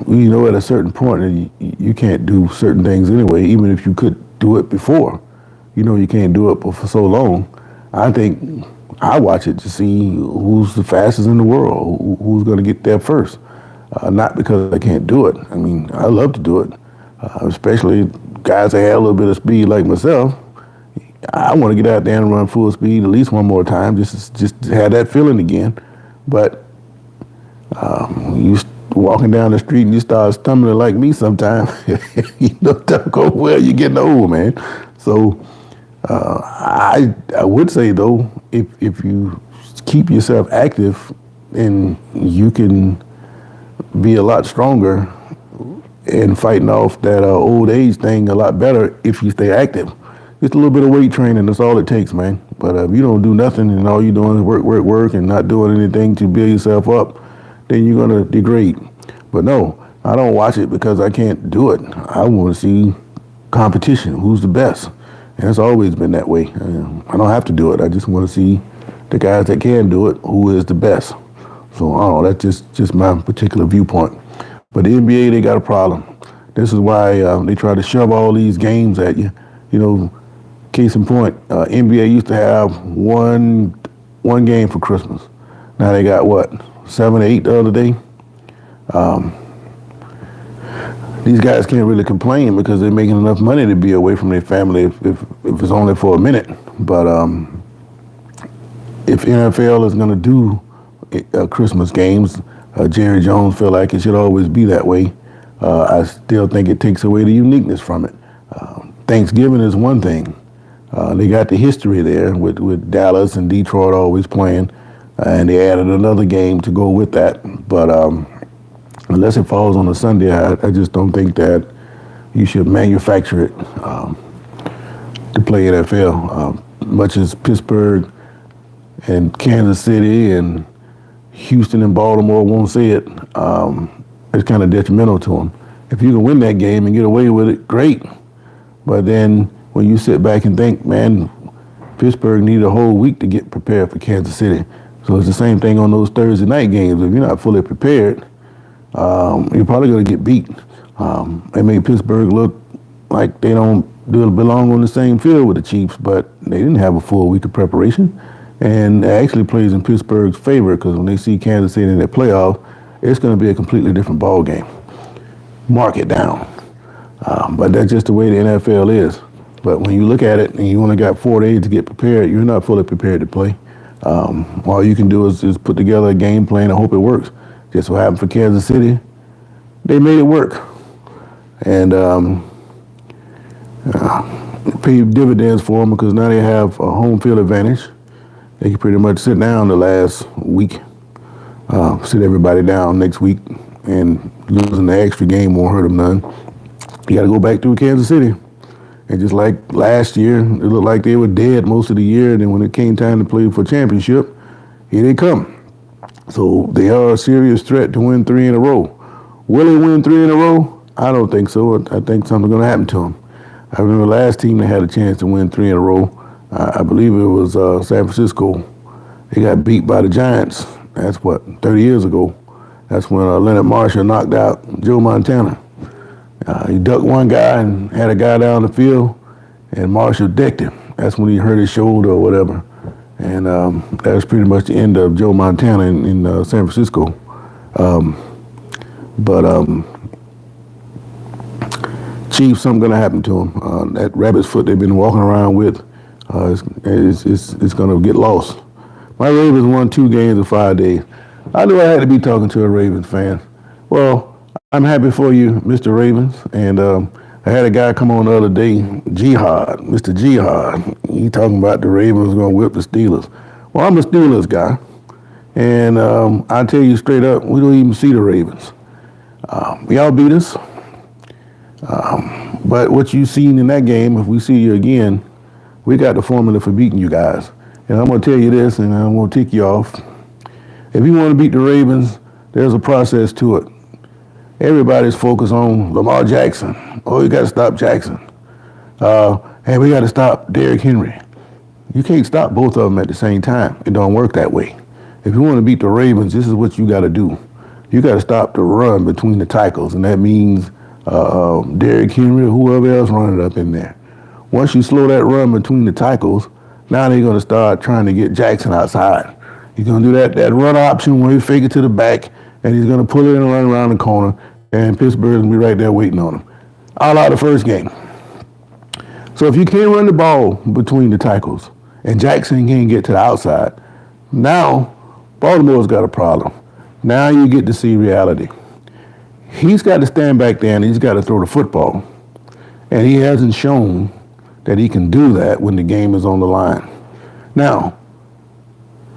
at a certain point, you can't do certain things anyway, even if you could do it before. You can't do it for so long. I think I watch it to see who's the fastest in the world, who's going to get there first. Not because I can't do it. I mean, I love to do it, especially guys that have a little bit of speed like myself. I want to get out there and run full speed at least one more time, just to have that feeling again. But you walking down the street and you start stumbling like me sometimes, don't go well. You're getting old, man. So I would say though, if you keep yourself active, and you can be a lot stronger and fighting off that old age thing a lot better if you stay active. Just a little bit of weight training, that's all it takes, man. But if you don't do nothing and all you're doing is work, and not doing anything to build yourself up, then you're going to degrade. But no, I don't watch it because I can't do it. I want to see competition, who's the best. And it's always been that way. I don't have to do it. I just want to see the guys that can do it, who is the best. So, I don't know, that's just my particular viewpoint. But the NBA, they got a problem. This is why they try to shove all these games at you. You know, case in point, NBA used to have one game for Christmas. Now they got what, 7 or 8 the other day? These guys can't really complain because they're making enough money to be away from their family if it's only for a minute. But if NFL is going to do Christmas games, Jerry Jones felt like it should always be that way. I still think it takes away the uniqueness from it. Thanksgiving is one thing. They got the history there with Dallas and Detroit always playing, and they added another game to go with that. But unless it falls on a Sunday, I just don't think that you should manufacture it to play NFL. Much as Pittsburgh and Kansas City and Houston and Baltimore won't say it, it's kind of detrimental to them. If you can win that game and get away with it, great. But then when you sit back and think, man, Pittsburgh needed a whole week to get prepared for Kansas City. So it's the same thing on those Thursday night games. If you're not fully prepared, you're probably going to get beat. They made Pittsburgh look like they don't belong on the same field with the Chiefs, but they didn't have a full week of preparation. And it actually plays in Pittsburgh's favor because when they see Kansas City in their playoff, it's going to be a completely different ball game. Mark it down. But that's just the way the NFL is. But when you look at it and you only got 4 days to get prepared, you're not fully prepared to play. All you can do is put together a game plan and hope it works. Just what happened for Kansas City, they made it work. And paid dividends for them because now they have a home field advantage. They can pretty much sit down the last week, sit everybody down next week, and losing the extra game won't hurt them none. You got to go back through Kansas City. And just like last year, it looked like they were dead most of the year. And then when it came time to play for championship, here they come. So they are a serious threat to win 3 in a row. Will they win 3 in a row? I don't think so. I think something's going to happen to them. I remember last team that had a chance to win 3 in a row. I believe it was San Francisco. They got beat by the Giants. That's what, 30 years ago. That's when Leonard Marshall knocked out Joe Montana. He ducked one guy and had a guy down the field, and Marshall decked him. That's when he hurt his shoulder or whatever. And that was pretty much the end of Joe Montana in San Francisco. Chiefs, something going to happen to him. That rabbit's foot they've been walking around with, it's going to get lost. My Ravens won 2 games in 5 days. I knew I had to be talking to a Ravens fan. Well, I'm happy for you, Mr. Ravens. And I had a guy come on the other day, Jihad, Mr. Jihad. He talking about the Ravens going to whip the Steelers. Well, I'm a Steelers guy. And I tell you straight up, we don't even see the Ravens. Y'all beat us. But what you seen in that game, if we see you again, we got the formula for beating you guys. And I'm going to tell you this, and I'm going to tick you off. If you want to beat the Ravens, there's a process to it. Everybody's focused on Lamar Jackson. Oh, you got to stop Jackson. Hey, we got to stop Derrick Henry. You can't stop both of them at the same time. It don't work that way. If you want to beat the Ravens, this is what you got to do. You got to stop the run between the tackles, and that means Derrick Henry or whoever else running up in there. Once you slow that run between the tackles, now they're going to start trying to get Jackson outside. He's going to do that run option where he fake it to the back, and he's going to pull it and run around the corner, and Pittsburgh's going to be right there waiting on him. All out the first game. So if you can't run the ball between the tackles, and Jackson can't get to the outside, now Baltimore's got a problem. Now you get to see reality. He's got to stand back there and he's got to throw the football. And he hasn't shown that he can do that when the game is on the line. Now,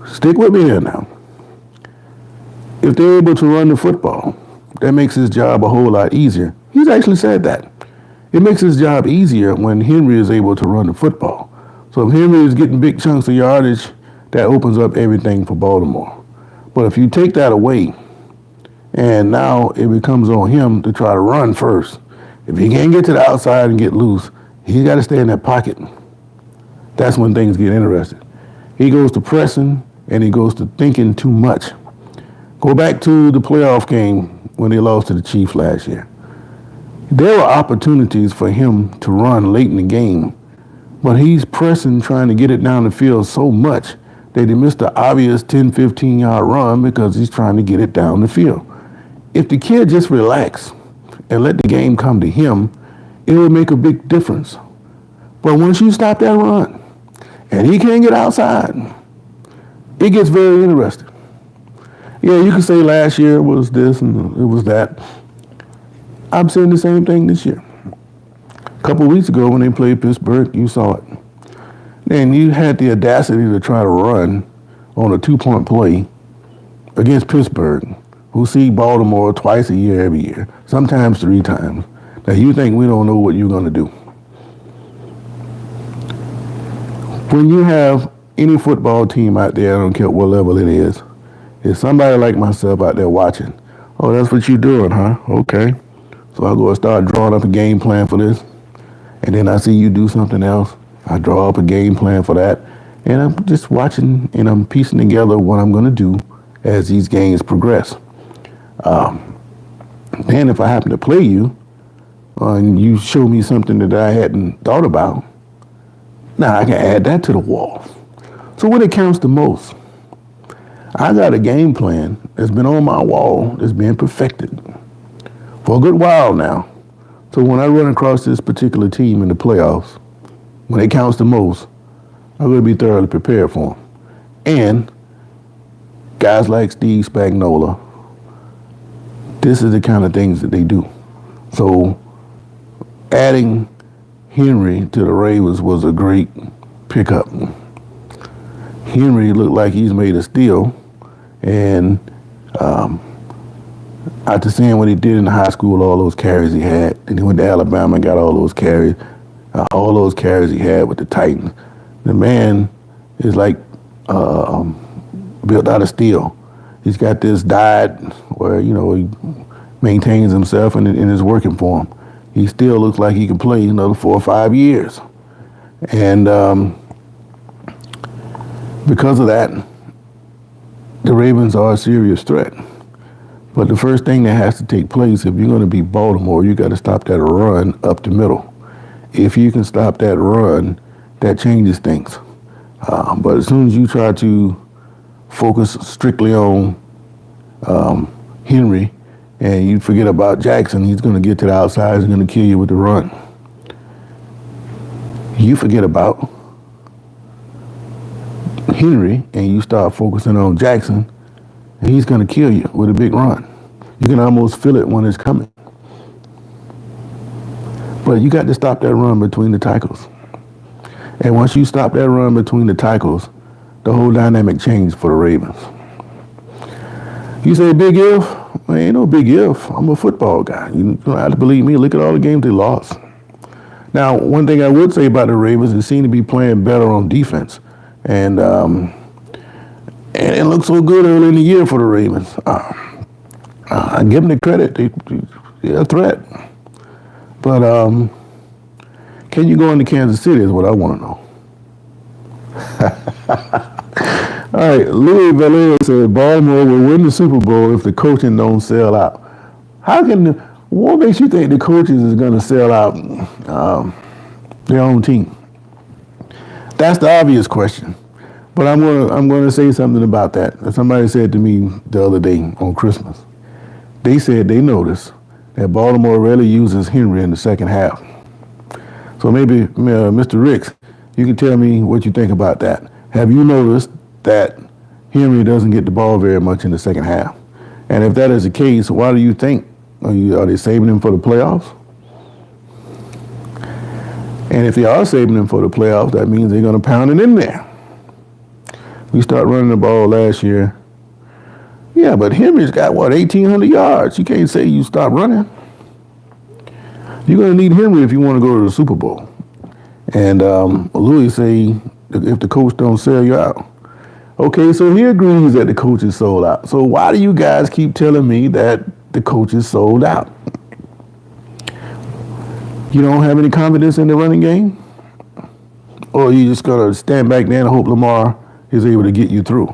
Stick with me here now. If they're able to run the football, that makes his job a whole lot easier. He's actually said that. It makes his job easier when Henry is able to run the football. So if Henry is getting big chunks of yardage, that opens up everything for Baltimore. But if you take that away, and now it becomes on him to try to run first. If he can't get to the outside and get loose, he's got to stay in that pocket. That's when things get interesting. He goes to pressing, and he goes to thinking too much. Go back to the playoff game when they lost to the Chiefs last year. There were opportunities for him to run late in the game, but he's pressing, trying to get it down the field so much that he missed the obvious 10, 15-yard run because he's trying to get it down the field. If the kid just relax and let the game come to him, it will make a big difference. But once you stop that run and he can't get outside, it gets very interesting. Yeah, you can say last year was this and it was that. I'm saying the same thing this year. A couple of weeks ago when they played Pittsburgh, you saw it. And you had the audacity to try to run on a 2-point play against Pittsburgh, who see Baltimore twice a year every year, sometimes 3 times. Now you think we don't know what you're going to do. When you have any football team out there, I don't care what level it is, if somebody like myself out there watching, oh, that's what you're doing, huh? Okay. So I go and start drawing up a game plan for this. And then I see you do something else. I draw up a game plan for that. And I'm just watching and I'm piecing together what I'm going to do as these games progress. Then if I happen to play you and you show me something that I hadn't thought about, now I can add that to the wall. So when it counts the most, I got a game plan that's been on my wall that's being perfected for a good while now. So when I run across this particular team in the playoffs, when it counts the most, I'm going to be thoroughly prepared for them. And guys like Steve Spagnuolo, this is the kind of things that they do. So adding Henry to the Ravens was a great pickup. Henry looked like he's made of steel. And after seeing what he did in high school, all those carries he had, and he went to Alabama and got all those carries he had with the Titans. The man is like built out of steel. He's got this diet where, he maintains himself and it's working for him. He still looks like he can play another 4 or 5 years. And because of that, the Ravens are a serious threat. But the first thing that has to take place, if you're going to beat Baltimore, you got to stop that run up the middle. If you can stop that run, that changes things. But as soon as you try to focus strictly on Henry and you forget about Jackson, he's going to get to the outside, he's going to kill you with the run. You forget about Henry and you start focusing on Jackson, and he's going to kill you with a big run. You can almost feel it when it's coming. But you got to stop that run between the tackles. And once you stop that run between the tackles, the whole dynamic changed for the Ravens. You say big if? Well, ain't no big if. I'm a football guy. You don't have to believe me. Look at all the games they lost. Now, one thing I would say about the Ravens, they seem to be playing better on defense. And it looked so good early in the year for the Ravens. I give them the credit. They're a threat. But can you go into Kansas City is what I want to know. All right, Louis Valero said Baltimore will win the Super Bowl if the coaching don't sell out. What makes you think the coaches is going to sell out their own team? That's the obvious question. But I'm going to say something about that. Somebody said to me the other day on Christmas. They said they noticed that Baltimore rarely uses Henry in the second half. So maybe, Mr. Ricks, you can tell me what you think about that. Have you noticed that Henry doesn't get the ball very much in the second half? And if that is the case, why do you think? Are they saving him for the playoffs? And if they are saving him for the playoffs, that means they're going to pound it in there. We started running the ball last year. Yeah, but Henry's got, 1,800 yards. You can't say you stop running. You're going to need Henry if you want to go to the Super Bowl. And Louis say, if the coach don't sell you out. Okay, so he agrees that the coach is sold out. So why do you guys keep telling me that the coach is sold out? You don't have any confidence in the running game? Or are you just going to stand back there and hope Lamar is able to get you through?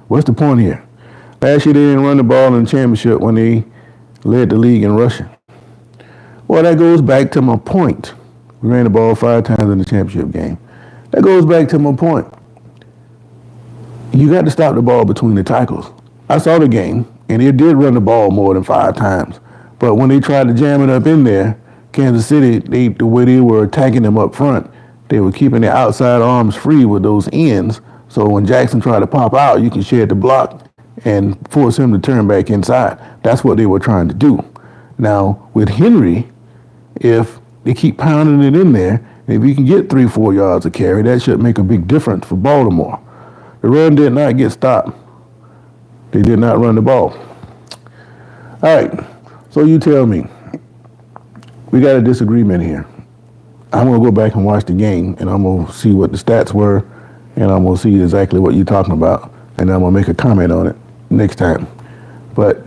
What's the point here? Last year they didn't run the ball in the championship when they led the league in rushing. Well, that goes back to my point. We ran the ball 5 times in the championship game. That goes back to my point. You got to stop the ball between the tackles. I saw the game, and they did run the ball more than 5 times. But when they tried to jam it up in there, Kansas City, the way they were attacking them up front, they were keeping their outside arms free with those ends. So when Jackson tried to pop out, you can shed the block and force him to turn back inside. That's what they were trying to do. Now, with Henry, if they keep pounding it in there, if you can get 3-4 yards a carry, that should make a big difference for Baltimore. The run did not get stopped. They did not run the ball. All right, so you tell me. We got a disagreement here. I'm going to go back and watch the game, and I'm going to see what the stats were, and I'm going to see exactly what you're talking about, and I'm going to make a comment on it next time. But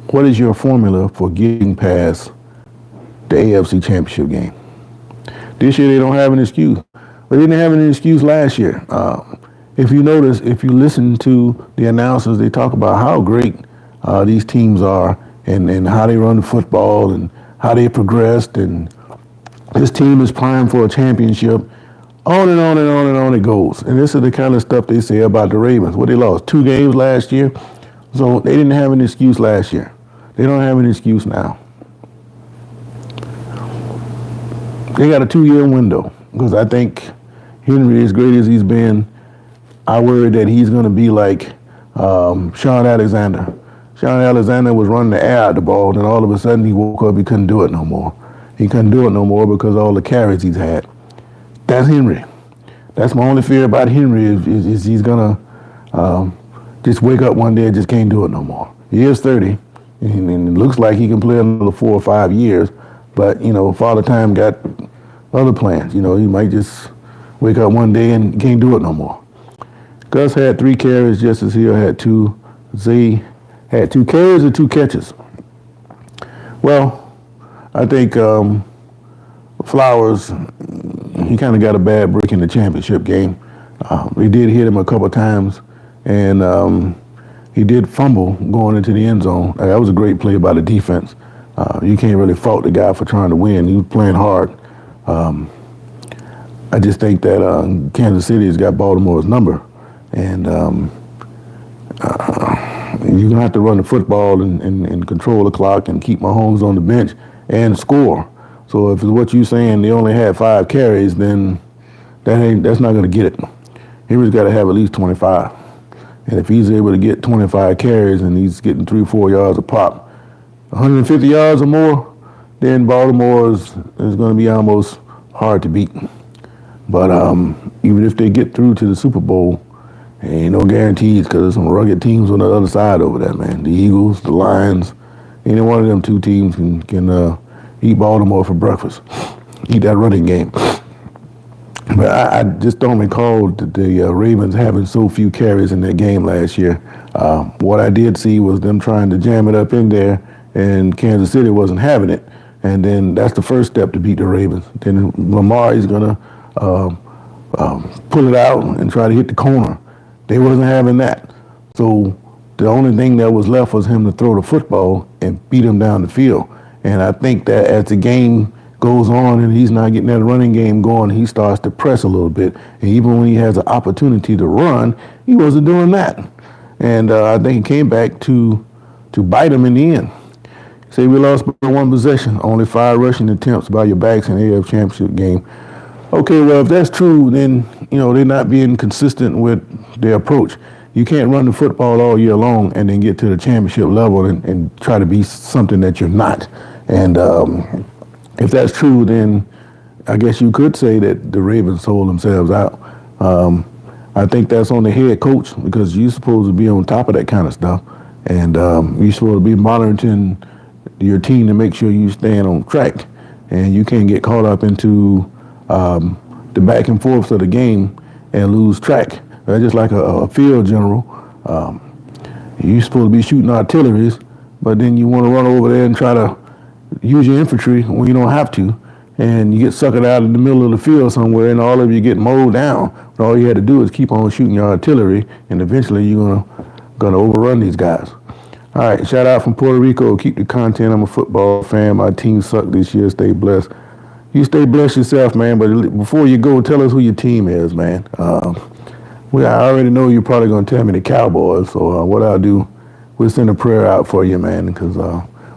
what is your formula for getting past the AFC Championship game? This year they don't have an excuse. But they didn't have any excuse last year. If you notice, if you listen to the announcers, they talk about how great these teams are and how they run the football and how they progressed, and this team is primed for a championship. On and on and on and on it goes. And this is the kind of stuff they say about the Ravens. Well, they lost 2 games last year, so they didn't have an excuse last year. They don't have an excuse now. They got a 2-year window because I think Henry, as great as he's been, I worry that he's going to be like Sean Alexander. Sean Alexander was running the air out the ball, and then all of a sudden he woke up, he couldn't do it no more. He couldn't do it no more because of all the carries he's had. That's Henry. That's my only fear about Henry is he's going to just wake up one day and just can't do it no more. He is 30, and it looks like he can play another 4 or 5 years, but, Father Time got other plans. He might just wake up one day and can't do it no more. Gus had 3 carries, Justice Hill had 2, Zay had 2 carries and 2 catches. Well, I think Flowers, he kind of got a bad break in the championship game. They did hit him a couple times, and he did fumble going into the end zone. That was a great play by the defense. You can't really fault the guy for trying to win. He was playing hard. I just think that Kansas City has got Baltimore's number, and you're going to have to run the football and control the clock and keep Mahomes on the bench and score. So if it's what you're saying, they only had 5 carries, then that's not going to get it. Henry's got to have at least 25. And if he's able to get 25 carries and he's getting 3-4 yards a pop, 150 yards or more, then Baltimore is going to be almost hard to beat. But even if they get through to the Super Bowl, ain't no guarantees because there's some rugged teams on the other side over there, man. The Eagles, the Lions, any one of them 2 teams can eat Baltimore for breakfast, eat that running game. But I just don't recall the Ravens having so few carries in that game last year. What I did see was them trying to jam it up in there, and Kansas City wasn't having it. And then that's the first step to beat the Ravens. Then Lamar is going to pull it out and try to hit the corner. They wasn't having that. So the only thing that was left was him to throw the football and beat him down the field. And I think that as the game goes on and he's not getting that running game going, he starts to press a little bit. And even when he has an opportunity to run, he wasn't doing that. And I think it came back to bite him in the end. Say we lost by 1 possession, only 5 rushing attempts by your backs in the AFC Championship game. Okay, well, if that's true, then, they're not being consistent with their approach. You can't run the football all year long and then get to the championship level and try to be something that you're not. And if that's true, then I guess you could say that the Ravens sold themselves out. I think that's on the head coach because you're supposed to be on top of that kind of stuff. And you're supposed to be monitoring your team to make sure you stand on track. And you can't get caught up into the back and forth of the game and lose track. Just like a field general. You're supposed to be shooting artilleries, but then you want to run over there and try to use your infantry when you don't have to. And you get suckered out in the middle of the field somewhere, and all of you get mowed down. And all you had to do is keep on shooting your artillery, and eventually you're gonna overrun these guys. All right, shout out from Puerto Rico. Keep the content. I'm a football fan. My team sucked this year. Stay blessed. You stay blessed yourself, man. But before you go, tell us who your team is, man. I already know you're probably gonna tell me the Cowboys. So what I'll do, we'll send a prayer out for you, man, because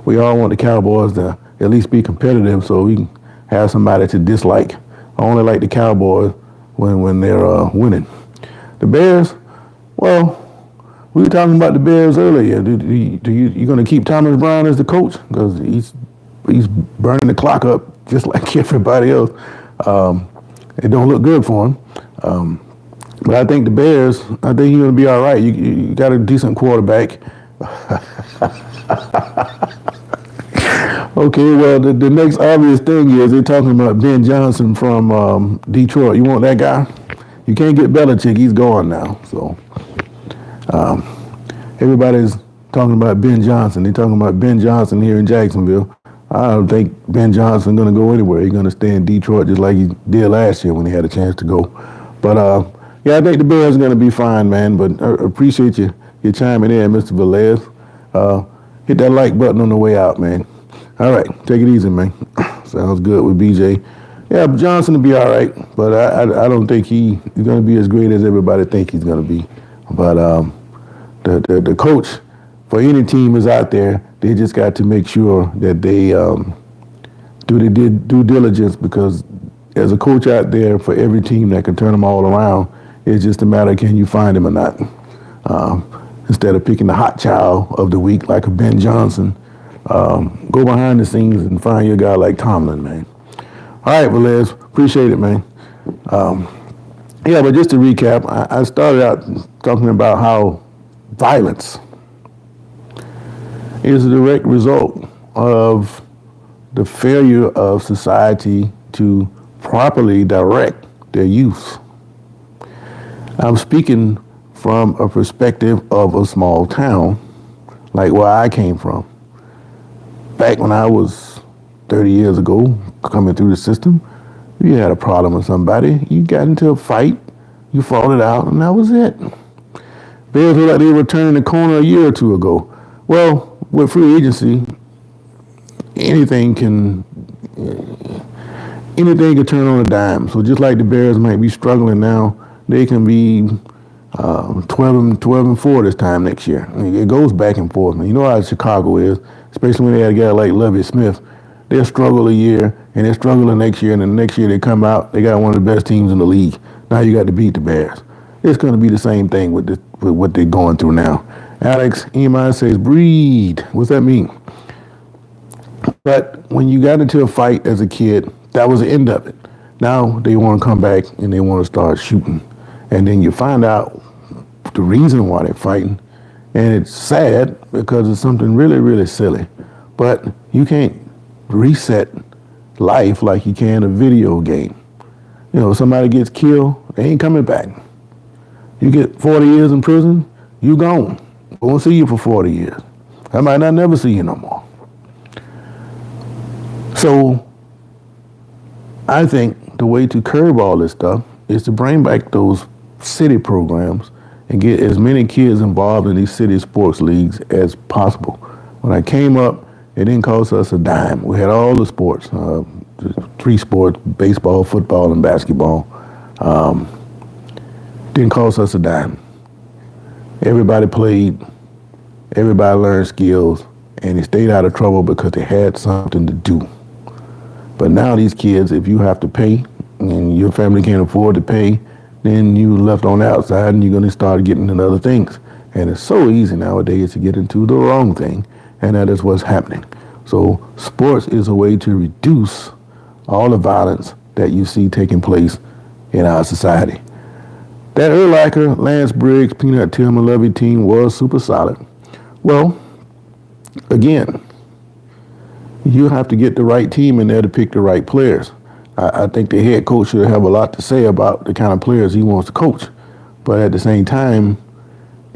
we all want the Cowboys to at least be competitive, so we can have somebody to dislike. I only like the Cowboys when they're winning. The Bears, well, we were talking about the Bears earlier. You going to keep Thomas Brown as the coach? Because he's burning the clock up just like everybody else. It don't look good for him. But I think the Bears, I think he's going to be all right. You got a decent quarterback. Okay, well, the next obvious thing is they're talking about Ben Johnson from Detroit. You want that guy? You can't get Belichick. He's gone now. So everybody's talking about Ben Johnson. They're talking about Ben Johnson here in Jacksonville. I don't think Ben Johnson's going to go anywhere. He's going to stay in Detroit just like he did last year when he had a chance to go. But, yeah, I think the Bears are going to be fine, man. But I appreciate you chiming in, Mr. Velez. Hit that like button on the way out, man. All right, take it easy, man. Sounds good with BJ. Yeah, Johnson will be all right, but I don't think he's going to be as great as everybody think he's going to be. But the coach for any team is out there. They just got to make sure that they do the due diligence, because there's a coach out there for every team that can turn them all around. It's just a matter of can you find him or not. Instead of picking the hot child of the week like a Ben Johnson, go behind the scenes and find your guy like Tomlin, man. All right, Velez, appreciate it, man. Yeah, but just to recap, I started out talking about how violence is a direct result of the failure of society to properly direct their youth. I'm speaking from a perspective of a small town, like where I came from. Back when I was 30 years ago, coming through the system, you had a problem with somebody, you got into a fight, you fought it out, and that was it. Bears look like they were turning the corner a year or two ago. Well, with free agency, anything can turn on a dime. So just like the Bears might be struggling now, they can be 12-4 this time next year. I mean, it goes back and forth. Man. You know how Chicago is, especially when they had a guy like Lovie Smith. They'll struggle a year, and they're struggling next year, and then next year they come out, they got one of the best teams in the league. Now you got to beat the Bears. It's going to be the same thing with what they're going through now. Alex Iman says, breed. What's that mean? But when you got into a fight as a kid, that was the end of it. Now they want to come back and they want to start shooting. And then you find out the reason why they're fighting. And it's sad because it's something really, really silly. But you can't reset life like you can a video game. You know, somebody gets killed, they ain't coming back. You get 40 years in prison, you gone. Won't see you for 40 years. I might not never see you no more. So I think the way to curb all this stuff is to bring back those city programs and get as many kids involved in these city sports leagues as possible. When I came up, it didn't cost us a dime. We had all the sports, 3 sports, baseball, football, and basketball. Didn't cost us a dime. Everybody played, everybody learned skills, and they stayed out of trouble because they had something to do. But now these kids, if you have to pay and your family can't afford to pay, then you left on the outside and you're going to start getting into other things. And it's so easy nowadays to get into the wrong thing, and that is what's happening. So sports is a way to reduce all the violence that you see taking place in our society. That Urlacher, Lance Briggs, Peanut Tillman, Lovey team was super solid. Well, again, you have to get the right team in there to pick the right players. I think the head coach should have a lot to say about the kind of players he wants to coach. But at the same time,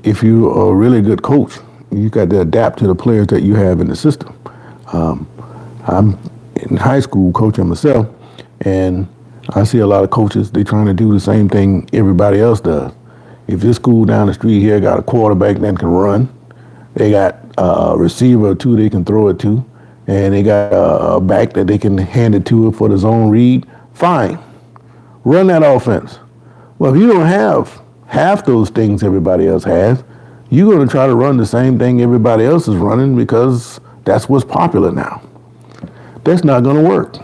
if you're a really good coach, you got to adapt to the players that you have in the system. I'm in high school coaching myself, and I see a lot of coaches, they trying to do the same thing everybody else does. If this school down the street here got a quarterback that can run, they got a receiver or two they can throw it to, and they got a back that they can hand it to for the zone read, fine. Run that offense. Well, if you don't have half those things everybody else has, you're going to try to run the same thing everybody else is running because that's what's popular now. That's not going to work.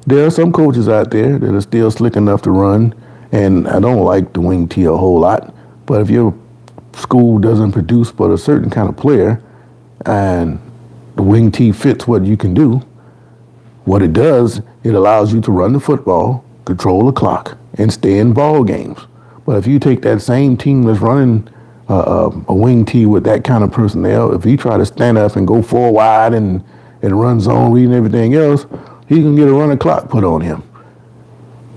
There are some coaches out there that are still slick enough to run, and I don't like the wing tee a whole lot, but if your school doesn't produce but a certain kind of player and the wing tee fits what you can do, what it does, it allows you to run the football, control the clock, and stay in ball games. But if you take that same team that's running a wing tee with that kind of personnel, if he try to stand up and go 4 wide and run zone read and everything else, he can get a running clock put on him.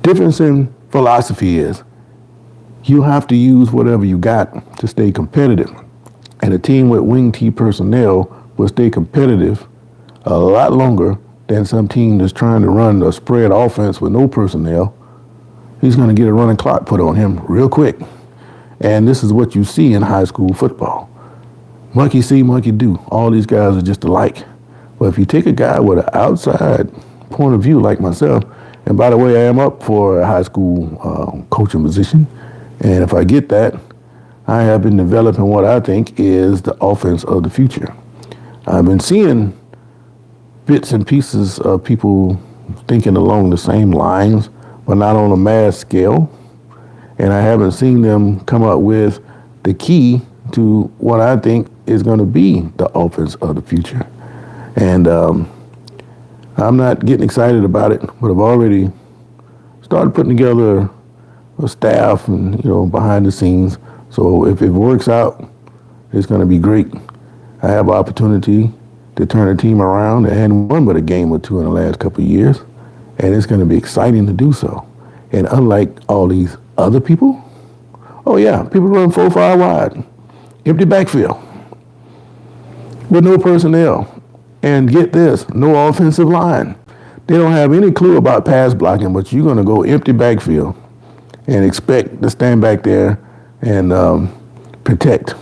Difference in philosophy is you have to use whatever you got to stay competitive. And a team with wing tee personnel will stay competitive a lot longer than some team that's trying to run a spread offense with no personnel. He's going to get a running clock put on him real quick. And this is what you see in high school football. Monkey see, monkey do. All these guys are just alike. But if you take a guy with an outside point of view like myself, and by the way, I am up for a high school coaching position, and if I get that, I have been developing what I think is the offense of the future. I've been seeing bits and pieces of people thinking along the same lines, but not on a mass scale. And I haven't seen them come up with the key to what I think is going to be the offense of the future. And I'm not getting excited about it, but I've already started putting together a staff and, behind the scenes. So if it works out, it's going to be great. I have opportunity to turn a team around. I hadn't won but a game or two in the last couple of years, and it's going to be exciting to do so. And unlike all these other people, people run 4-5 wide, empty backfield with no personnel. And get this, no offensive line. They don't have any clue about pass blocking, but you're going to go empty backfield and expect to stand back there and protect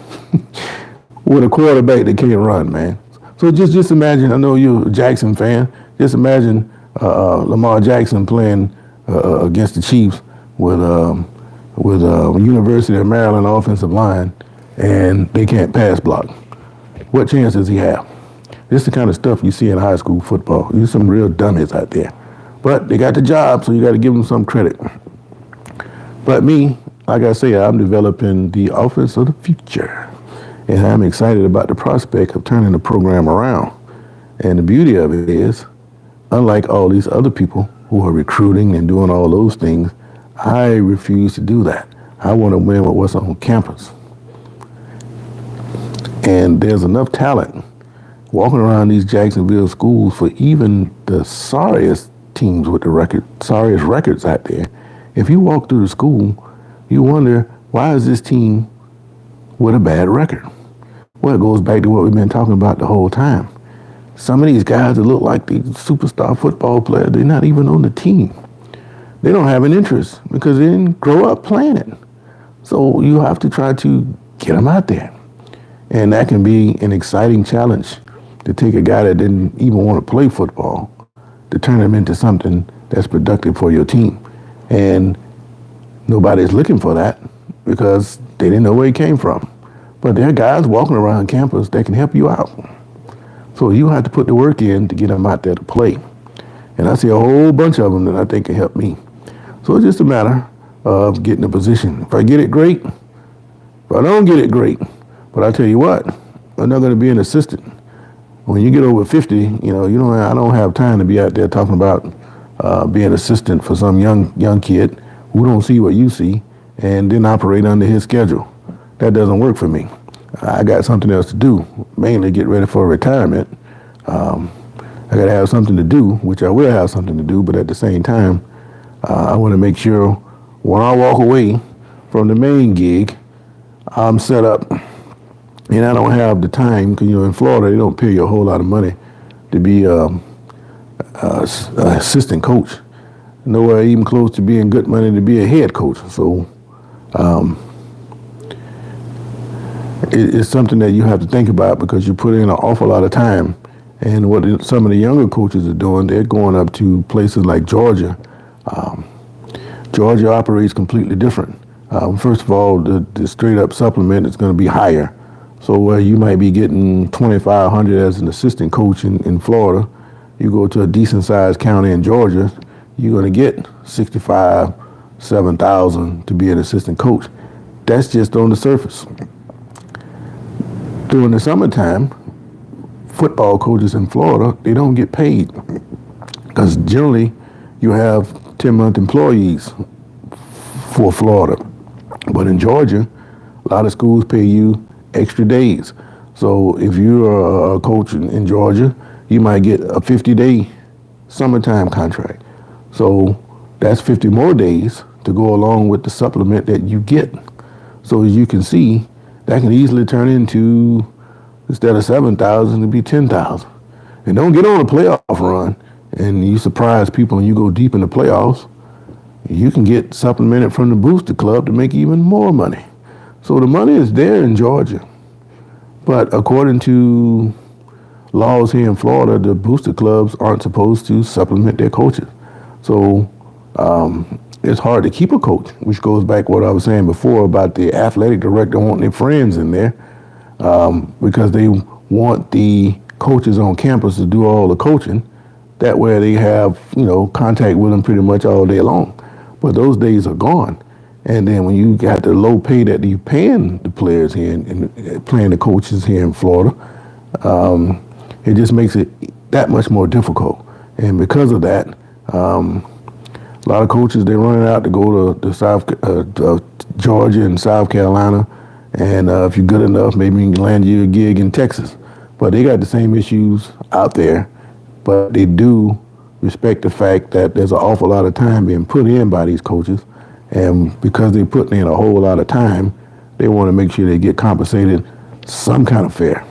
with a quarterback that can't run, man. So just imagine, I know you're a Jackson fan, just imagine Lamar Jackson playing against the Chiefs with University of Maryland offensive line, and they can't pass block. What chance does he have? This is the kind of stuff you see in high school football. There's some real dummies out there. But they got the job, so you got to give them some credit. But me, like I say, I'm developing the offense of the future. And I'm excited about the prospect of turning the program around. And the beauty of it is, unlike all these other people who are recruiting and doing all those things, I refuse to do that. I want to win with what's on campus. And there's enough talent walking around these Jacksonville schools for even the sorriest teams with the sorriest records out there. If you walk through the school, you wonder, why is this team with a bad record? Well, it goes back to what we've been talking about the whole time. Some of these guys that look like the superstar football players, they're not even on the team. They don't have an interest because they didn't grow up playing it. So you have to try to get them out there. And that can be an exciting challenge, to take a guy that didn't even want to play football, to turn him into something that's productive for your team. And nobody's looking for that because they didn't know where he came from. But there are guys walking around campus that can help you out. So you have to put the work in to get them out there to play. And I see a whole bunch of them that I think can help me. So it's just a matter of getting a position. If I get it, great. If I don't get it, great. But I tell you what, I'm not going to be an assistant. When you get over 50, I don't have time to be out there talking about being assistant for some young kid who don't see what you see and then operate under his schedule. That doesn't work for me. I got something else to do, mainly get ready for retirement. I got to have something to do, which I will have something to do, but at the same time, I want to make sure when I walk away from the main gig, I'm set up and I don't have the time, because in Florida, they don't pay you a whole lot of money to be an assistant coach. Nowhere even close to being good money to be a head coach. So it's something that you have to think about, because you put in an awful lot of time. And what some of the younger coaches are doing, they're going up to places like Georgia. Georgia operates completely different. First of all, the straight up supplement is going to be higher. So where you might be getting $2,500 as an assistant coach in Florida, you go to a decent sized county in Georgia, you're going to get $65,000, $7,000 to be an assistant coach. That's just on the surface. During the summertime, football coaches in Florida, they don't get paid, because generally you have 10-month employees for Florida. But in Georgia, a lot of schools pay you extra days. So if you're a coach in Georgia, you might get a 50-day summertime contract. So that's 50 more days to go along with the supplement that you get. So as you can see, that can easily turn into, instead of $7,000, to be $10,000. And don't get on a playoff run and you surprise people and you go deep in the playoffs. You can get supplemented from the booster club to make even more money. So the money is there in Georgia. But according to laws here in Florida, the booster clubs aren't supposed to supplement their coaches. So it's hard to keep a coach, which goes back to what I was saying before about the athletic director wanting their friends in there, because they want the coaches on campus to do all the coaching. That way they have, contact with them pretty much all day long. But those days are gone. And then when you got the low pay that you're paying the players here and paying the coaches here in Florida, it just makes it that much more difficult. And because of that, a lot of coaches, they're running out to go to Georgia and South Carolina. And if you're good enough, maybe you can land you a gig in Texas. But they got the same issues out there. But they do respect the fact that there's an awful lot of time being put in by these coaches. And because they're putting in a whole lot of time, they want to make sure they get compensated some kind of fair.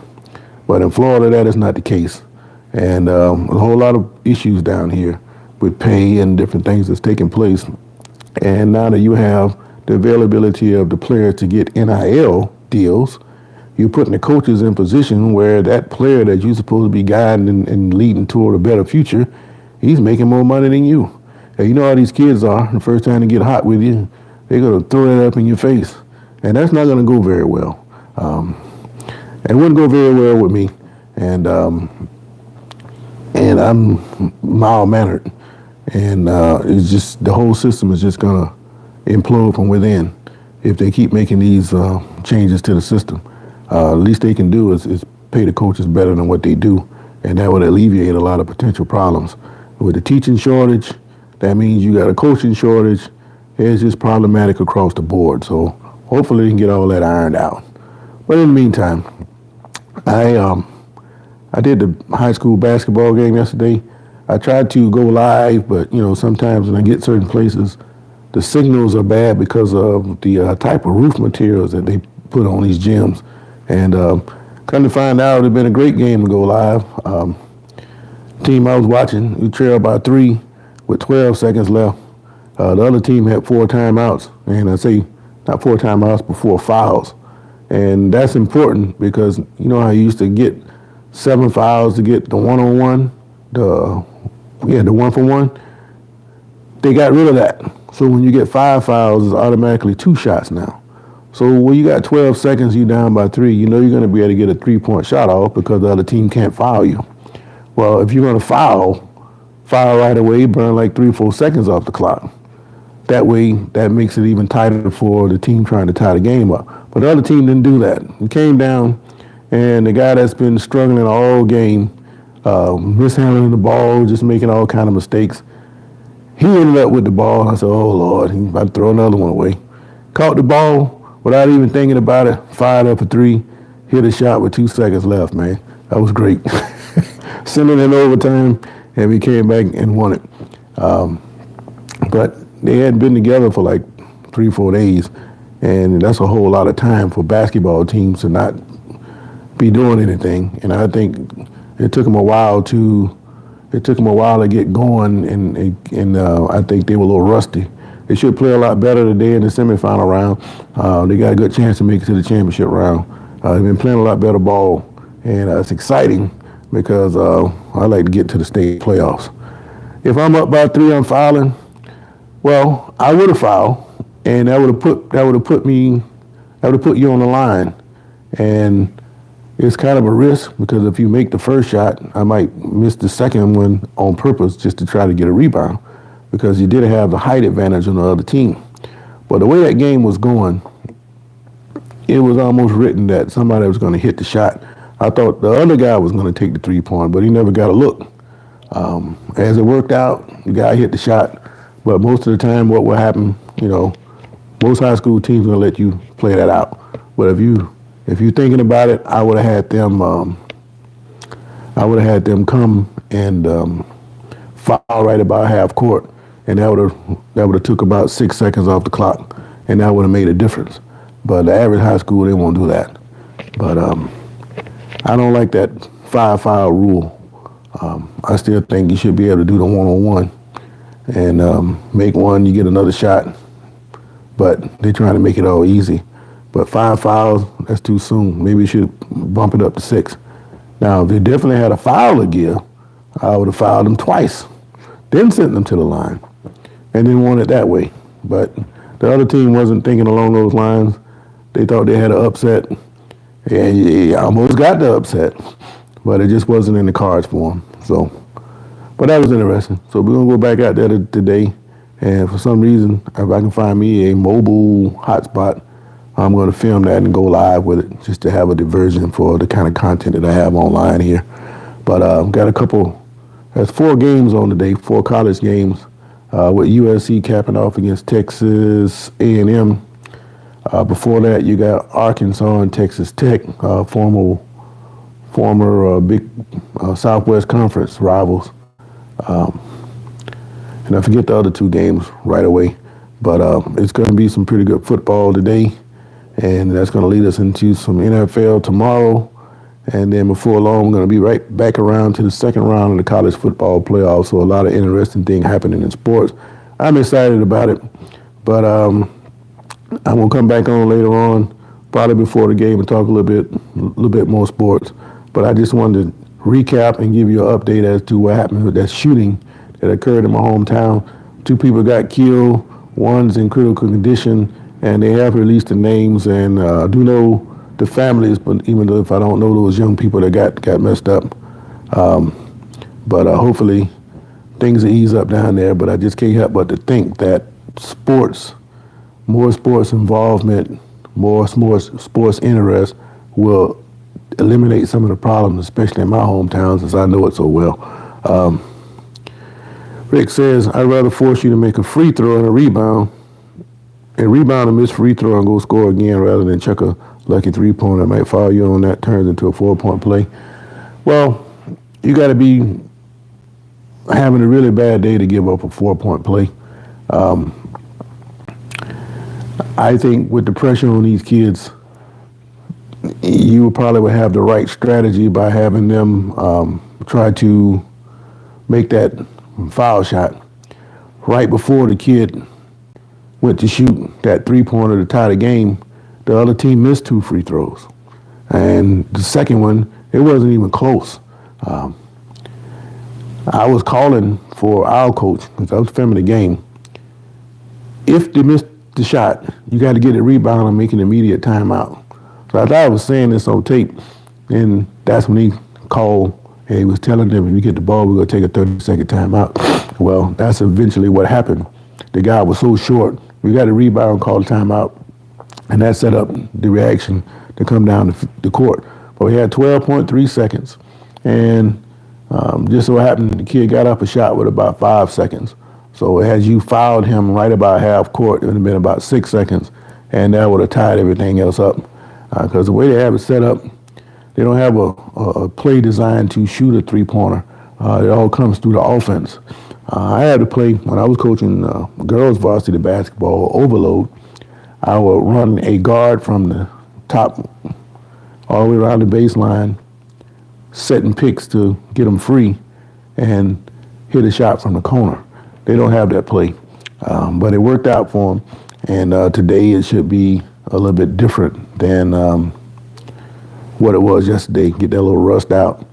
But in Florida, that is not the case. And a whole lot of issues down here with pay and different things that's taking place. And now that you have the availability of the players to get NIL deals, you're putting the coaches in position where that player that you're supposed to be guiding and leading toward a better future, he's making more money than you. And you know how these kids are. The first time they get hot with you, they're going to throw that up in your face. And that's not going to go very well. It wouldn't go very well with me. And I'm mild-mannered. And it's just, the whole system is just going to implode from within if they keep making these changes to the system. Least they can do is pay the coaches better than what they do. And that would alleviate a lot of potential problems. With the teaching shortage, that means you got a coaching shortage. It's just problematic across the board. So hopefully they can get all that ironed out. But in the meantime, I did the high school basketball game yesterday. I tried to go live, but sometimes when I get certain places, the signals are bad because of the type of roof materials that they put on these gyms. And come to find out, it'd been a great game to go live. Team I was watching, we trailed by 3 with 12 seconds left. The other team had 4 timeouts, and I say not 4 timeouts, but 4 fouls. And that's important because you know how you used to get 7 fouls to get the one-on-one, the 1-for-1? They got rid of that. So when you get 5 fouls, it's automatically 2 shots now. So when you got 12 seconds, you down by 3, you know you're going to be able to get a 3-point shot off because the other team can't foul you. Well, if you're going to foul right away, burn like 3-4 seconds off the clock. That way, that makes it even tighter for the team trying to tie the game up. But the other team didn't do that. It came down, and the guy that's been struggling all game, mishandling the ball, just making all kind of mistakes, he ended up with the ball. I said, oh, Lord, he's about to throw another one away. Caught the ball without even thinking about it, fired up a three, hit a shot with 2 seconds left, man. That was great. Sent it in overtime, and we came back and won it. But they hadn't been together for like 3-4 days, and that's a whole lot of time for basketball teams to not be doing anything. And I think it took them a while to get going, and I think they were a little rusty. They should play a lot better today in the semifinal round. They got a good chance to make it to the championship round. They've been playing a lot better ball, and it's exciting because I like to get to the state playoffs. If I'm up by 3, I'm fouling. Well, I would have fouled, and that would have put you on the line, and it's kind of a risk because if you make the first shot, I might miss the second one on purpose just to try to get a rebound because you did have the height advantage on the other team. But the way that game was going, it was almost written that somebody was going to hit the shot. I thought the other guy was going to take the 3-point, but he never got a look. As it worked out, the guy hit the shot, but most of the time what will happen, most high school teams are going to let you play that out. But if you're thinking about it, I would have had them come and foul right about half court, and that would have took about 6 seconds off the clock, and that would have made a difference. But the average high school, they won't do that. But I don't like that 5-foul rule. I still think you should be able to do the one-on-one and make one, you get another shot. But they're trying to make it all easy. But 5 fouls, that's too soon. Maybe you should bump it up to 6. Now, if they definitely had a foul to give, I would have fouled them twice, then sent them to the line, and then won it that way. But the other team wasn't thinking along those lines. They thought they had an upset, and you almost got the upset, but it just wasn't in the cards for them. So, but that was interesting. So we're going to go back out there today, and for some reason, if I can find me a mobile hotspot, I'm going to film that and go live with it just to have a diversion for the kind of content that I have online here. But there's 4 games on today, 4 college games, with USC capping off against Texas A&M. Before that, you got Arkansas and Texas Tech, former big Southwest Conference rivals. And I forget the other 2 games right away. But it's going to be some pretty good football today. And that's going to lead us into some NFL tomorrow. And then before long, we're going to be right back around to the second round of the college football playoffs. So a lot of interesting things happening in sports. I'm excited about it. But I'm going to come back on later on, probably before the game, and talk a little bit more sports. But I just wanted to recap and give you an update as to what happened with that shooting that occurred in my hometown. 2 people got killed. One's in critical condition. And they have released the names, and I do know the families, but even though if I don't know those young people that got messed up. But hopefully things will ease up down there. But I just can't help but to think that more sports involvement, more sports interest will eliminate some of the problems, especially in my hometown, since I know it so well. Rick says, I'd rather force you to make a free throw and a rebound and miss free throw and go score again rather than chuck a lucky 3-pointer. Might foul you on that, turns into a 4-point play. Well, you got to be having a really bad day to give up a 4-point play. I think with the pressure on these kids, you probably would have the right strategy by having them try to make that foul shot right before the kid went to shoot that 3-pointer to tie the game. The other team missed 2 free throws. And the second one, it wasn't even close. I was calling for our coach, because I was filming the game. If they missed the shot, you got to get a rebound and make an immediate timeout. So I thought I was saying this on tape, and that's when he called, and he was telling them, if you get the ball, we're going to take a 30-second timeout. Well, that's eventually what happened. The guy was so short, we got a rebound, called a timeout, and that set up the reaction to come down the court. But we had 12.3 seconds, and just so happened the kid got up a shot with about 5 seconds. So as you fouled him right about half court, it would have been about 6 seconds, and that would have tied everything else up. Because the way they have it set up, they don't have a play designed to shoot a three-pointer. It all comes through the offense. I had to play, when I was coaching girls varsity basketball overload, I would run a guard from the top all the way around the baseline, setting picks to get them free and hit a shot from the corner. They don't have that play, but it worked out for them. And today it should be a little bit different than what it was yesterday. Get that little rust out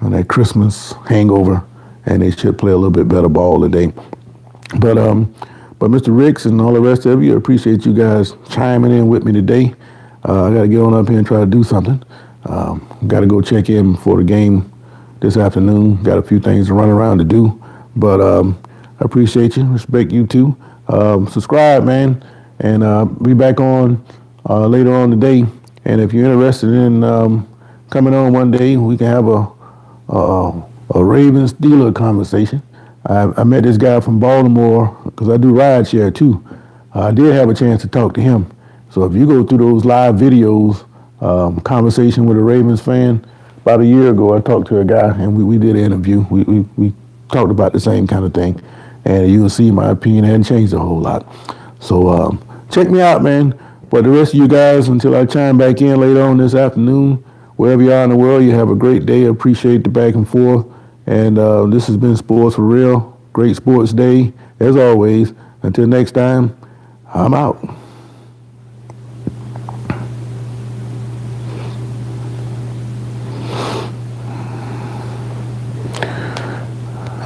and that Christmas hangover, and they should play a little bit better ball today. But Mr. Ricks and all the rest of you, I appreciate you guys chiming in with me today. I got to get on up here and try to do something. Got to go check in before the game this afternoon. Got a few things to run around to do. But I appreciate you. Respect you too. Subscribe, man, and be back on later on today. And if you're interested in coming on one day, we can have a Ravens-Steelers conversation. I met this guy from Baltimore because I do ride share too. I did have a chance to talk to him. So if you go through those live videos, conversation with a Ravens fan, about a year ago I talked to a guy and we did an interview. We talked about the same kind of thing, and you'll see my opinion hadn't changed a whole lot. So check me out, man. But the rest of you guys, until I chime back in later on this afternoon, wherever you are in the world, you have a great day. I appreciate the back and forth. And this has been Sports for Real. Great sports day, as always. Until next time, I'm out.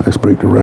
Let's break the record.